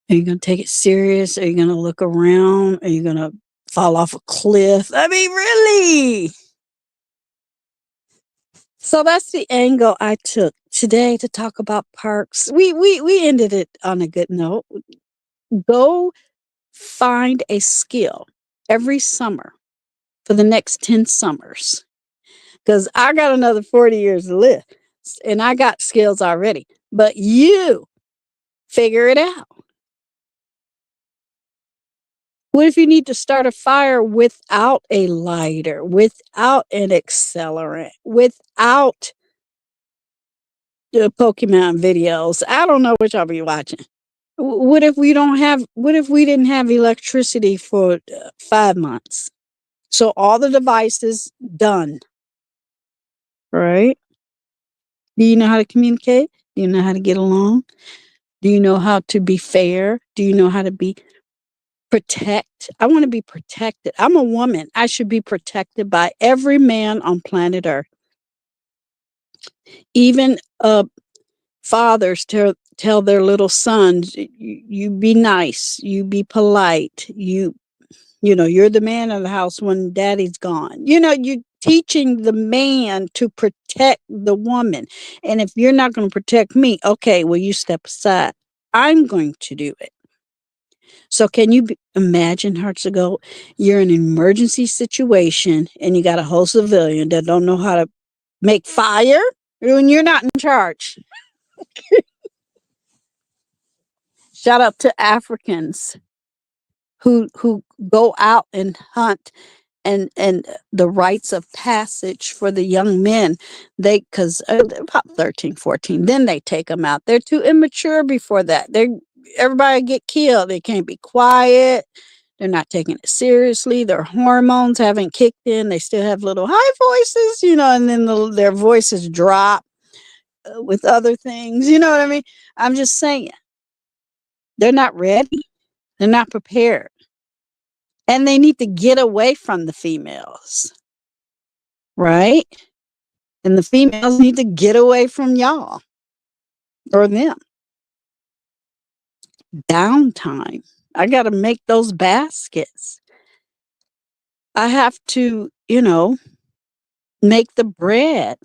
Are you gonna take it serious? Are you gonna look around? Are you gonna fall off a cliff? I mean, really? So that's the angle I took today to talk about parks. We ended it on a good note. Go find a skill every summer for the next 10 summers. Because I got another 40 years to live. And I got skills already. But you figure it out. What if you need to start a fire without a lighter, without an accelerant, without the Pokemon videos? I don't know which I'll be watching. What if we didn't have electricity for 5 months? So all the devices done, right? Do you know how to communicate? Do you know how to get along? Do you know how to be fair? Do you know how to protect? I want to be protected. I'm a woman. I should be protected by every man on planet Earth. Even fathers tell their little sons, you be nice, you be polite, you know, you're the man of the house when daddy's gone. You know, you're teaching the man to protect the woman. And if you're not going to protect me, okay, well, you step aside. I'm going to do it. So can you imagine, HUGz? You're in an emergency situation and you got a whole civilian that don't know how to make fire when you're not in charge. Shout out to Africans who go out and hunt and the rites of passage for the young men, because they're about 13, 14, then they take them out. They're too immature before that. Everybody get killed. They can't be quiet. They're not taking it seriously. Their hormones haven't kicked in. They still have little high voices, you know, and then their voices drop with other things. You know what I mean? I'm just saying, they're not ready. They're not prepared. And they need to get away from the females, right? And the females need to get away from y'all or them. Downtime. I got to make those baskets. I have to, make the bread.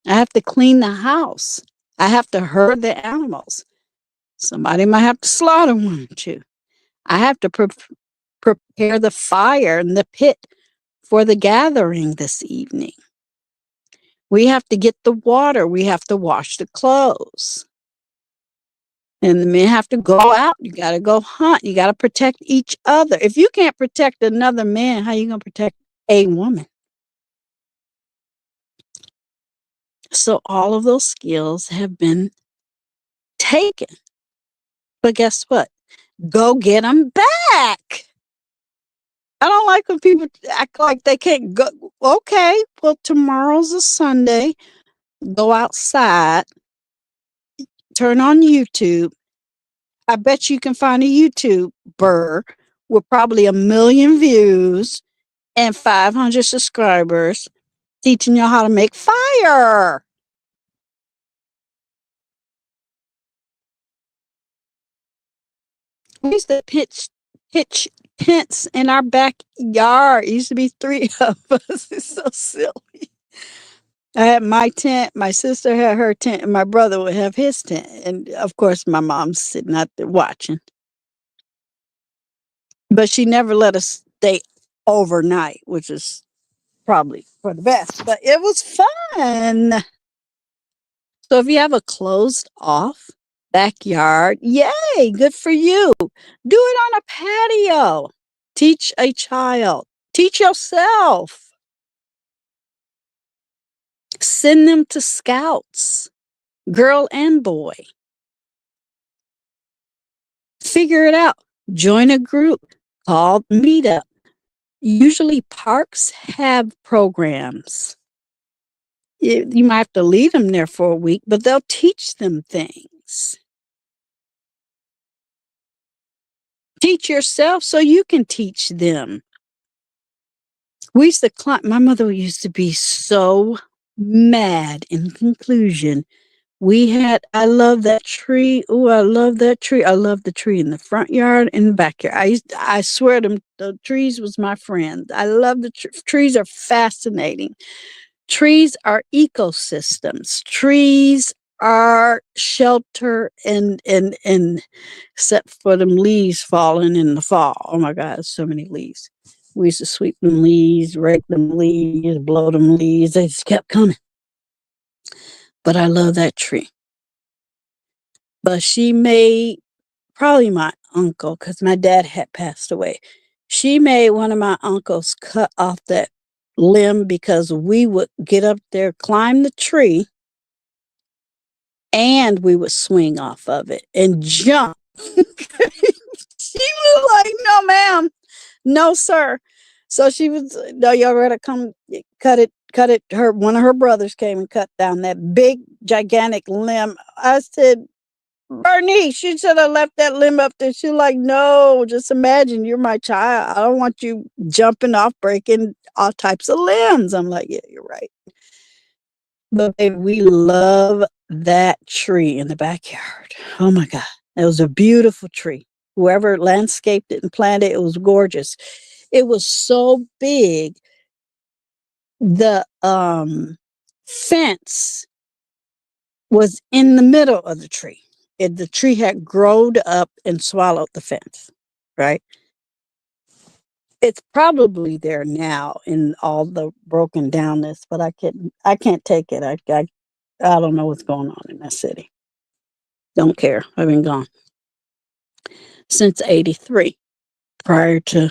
I have to clean the house. I have to herd the animals. Somebody might have to slaughter one or two. I have to prepare the fire and the pit for the gathering this evening. We have to get the water. We have to wash the clothes. And the men have to go out. You got to go hunt. You got to protect each other. If you can't protect another man, how are you going to protect a woman? So all of those skills have been taken. But guess what? Go get them back. I don't like when people act like they can't go. Okay, well, tomorrow's a Sunday. Go outside. Turn on YouTube. I bet you can find a YouTuber with probably 1 million views and 500 subscribers teaching you how to make fire. We used to pitch tents in our backyard. It used to be 3 of us. It's so silly. I had my tent, my sister had her tent, and my brother would have his tent. And of course, my mom's sitting out there watching. But she never let us stay overnight, which is probably for the best. But it was fun. So if you have a closed off backyard, yay, good for you. Do it on a patio. Teach a child. Teach yourself. Send them to scouts, girl and boy. Figure it out. Join a group called Meetup. Usually parks have programs. You might have to leave them there for a week, but they'll teach them things. Teach yourself so you can teach them. We used to climb. My mother used to be so mad. In conclusion, I love that tree. Oh, I love that tree. I love the tree in the front yard and the backyard. I swear the trees was my friend. I love the trees are fascinating. Trees are ecosystems. Trees are shelter and except for them leaves falling in the fall. Oh my God, so many leaves. We used to sweep them leaves, rake them leaves, blow them leaves. They just kept coming. But I love that tree. But she made, probably my uncle, because my dad had passed away. She made one of my uncles cut off that limb because we would get up there, climb the tree, and we would swing off of it and jump. She was like, no, ma'am. No, sir. So she was, no, y'all gotta come cut it. One of her brothers came and cut down that big, gigantic limb. I said, Bernice, you should have left that limb up there. She's like, no, just imagine you're my child. I don't want you jumping off, breaking all types of limbs. I'm like, yeah, you're right. But baby, we love that tree in the backyard. Oh my God. It was a beautiful tree. Whoever landscaped it and planted it, was gorgeous. It was so big. The fence was in the middle of the tree. The tree had grown up and swallowed the fence, right? It's probably there now in all the broken downness, but I can't take it. I don't know what's going on in that city. Don't care. I've been gone since '83, prior to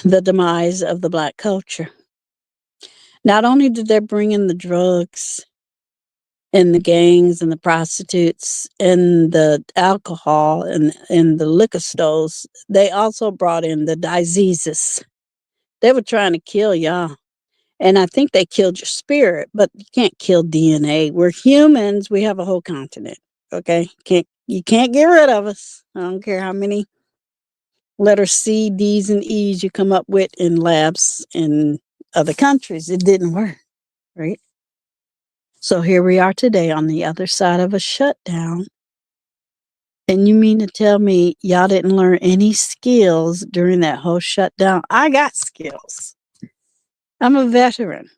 the demise of the Black culture. Not only did they bring in the drugs and the gangs and the prostitutes and the alcohol and the liquor stores, they also brought in the diseases. They were trying to kill y'all. And I think they killed your spirit, but you can't kill DNA. We're humans. We have a whole continent. Okay? You can't get rid of us. I don't care how many letters C, D's, and E's you come up with in labs in other countries. It didn't work, right? So here we are today on the other side of a shutdown. And you mean to tell me y'all didn't learn any skills during that whole shutdown? I got skills. I'm a veteran.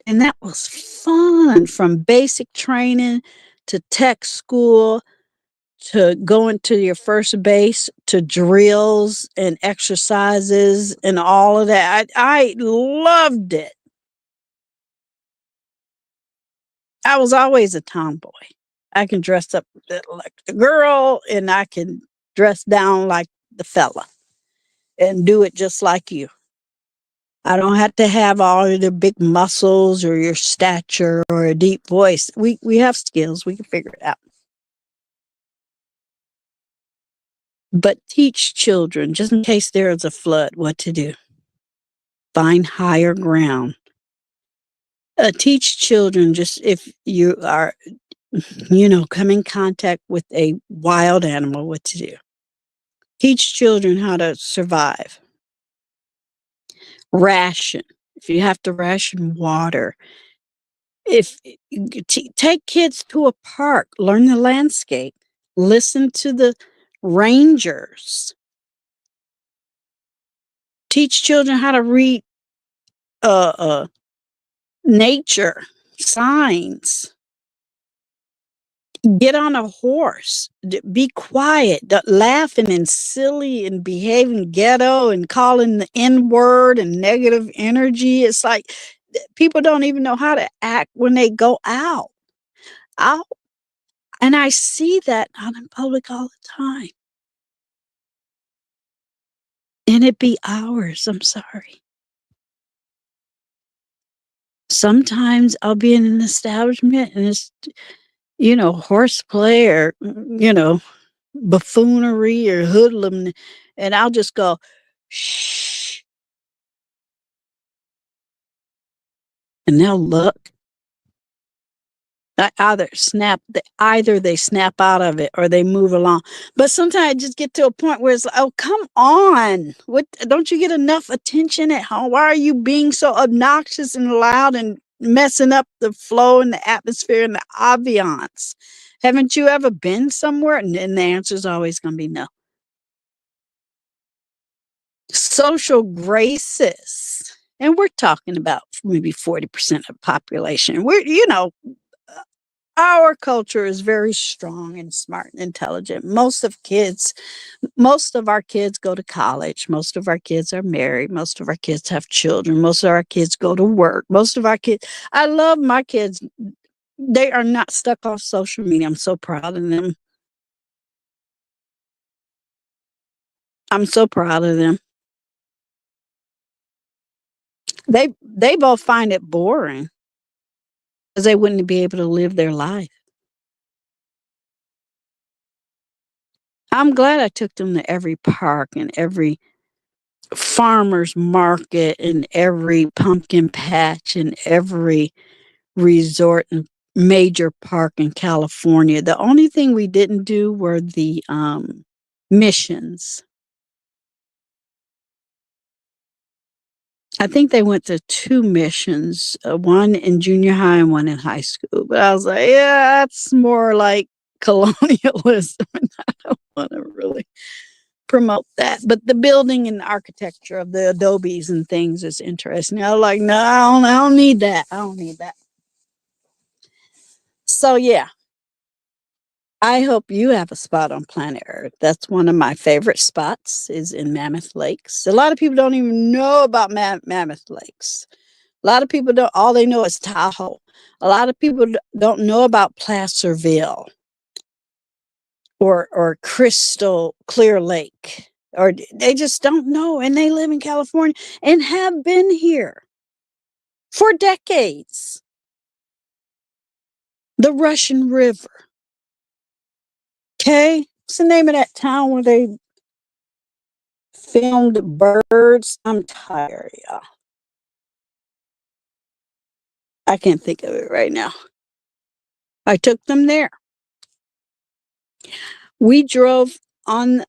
And that was fun, from basic training to tech school to going to your first base to drills and exercises and all of that. I loved it. I was always a tomboy. I can dress up like the girl and I can dress down like the fella and do it just like you. I don't have to have all of the big muscles or your stature or a deep voice. We have skills. We can figure it out. But teach children, just in case there is a flood, what to do. Find higher ground. Teach children, just if you are, come in contact with a wild animal, what to do. Teach children how to survive. Ration. If you have to ration water. If take kids to a park, learn the landscape, listen to the rangers. Teach children how to read nature, signs. Get on a horse. Be quiet. Laughing and silly and behaving ghetto and calling the N word and negative energy. It's like people don't even know how to act when they go out. Out. And I see that out in public all the time. And it be hours. I'm sorry. Sometimes I'll be in an establishment and it's, horseplay or, buffoonery or hoodlum. And I'll just go, shh. And they'll look. Either they snap out of it or they move along. But sometimes I just get to a point where it's like, oh, come on. What, don't you get enough attention at home? Why are you being so obnoxious and loud and messing up the flow and the atmosphere and the ambiance? Haven't you ever been somewhere? And then the answer is always going to be no. Social graces. And we're talking about maybe 40% of the population. Our culture is very strong and smart and intelligent. Most of our kids go to college. Most of our kids are married. Most of our kids have children. Most of our kids go to work. Most of our kids, I love my kids. They are not stuck off social media. I'm so proud of them. I'm so proud of them. They both find it boring because they wouldn't be able to live their life. I'm glad I took them to every park and every farmer's market and every pumpkin patch and every resort and major park in California. The only thing we didn't do were the missions. I think they went to 2 missions, one in junior high and one in high school. But I was like, yeah, that's more like colonialism. And I don't want to really promote that. But the building and architecture of the adobes and things is interesting. I was like, no, I don't need that. I don't need that. So yeah, I hope you have a spot on planet Earth. That's one of my favorite spots is in Mammoth Lakes. A lot of people don't even know about Mammoth Lakes. A lot of people don't, all they know is Tahoe. A lot of people don't know about Placerville or Crystal Clear Lake, or they just don't know. And they live in California and have been here for decades. The Russian River. Okay. What's the name of that town where they filmed birds? I'm tired, y'all. I can't think of it right now. I took them there. We drove on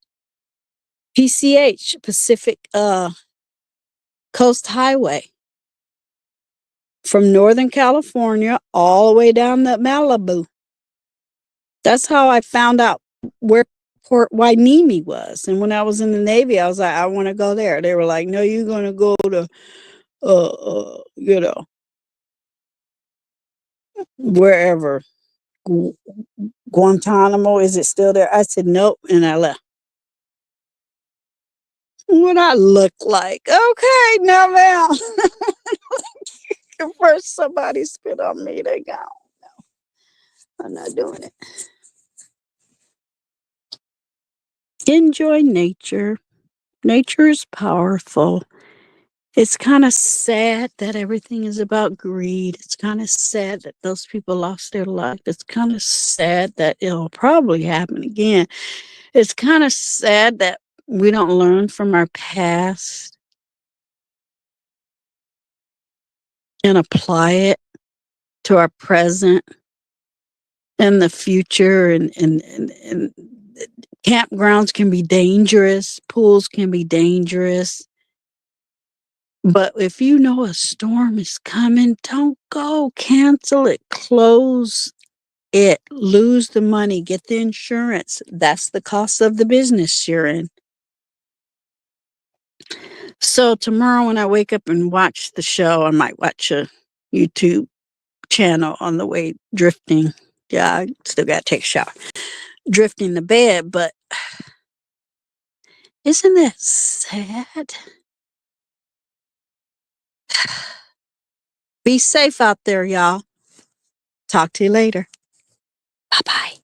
PCH, Pacific Coast Highway, from Northern California all the way down to Malibu. That's how I found out where Port Wainimi was. And when I was in the Navy, I was like, I want to go there. They were like, no, you're going to go to, wherever. Guantanamo, is it still there? I said, nope. And I left. What I look like? Okay, now, ma'am. First somebody spit on me, they go, no, I'm not doing it. Enjoy nature. Nature is powerful. It's kind of sad that everything is about greed. It's kind of sad that those people lost their life. It's kind of sad that it'll probably happen again. It's kind of sad that we don't learn from our past and apply it to our present and the future. And campgrounds can be dangerous. Pools can be dangerous. But if you know a storm is coming, don't go. Cancel it. Close it. Lose the money. Get the insurance. That's the cost of the business you're in. So tomorrow when I wake up and watch the show, I might watch a YouTube channel on the way drifting. Yeah, I still got to take a shower. Drifting the bed, but isn't that sad? Be safe out there, y'all. Talk to you later. Bye-bye.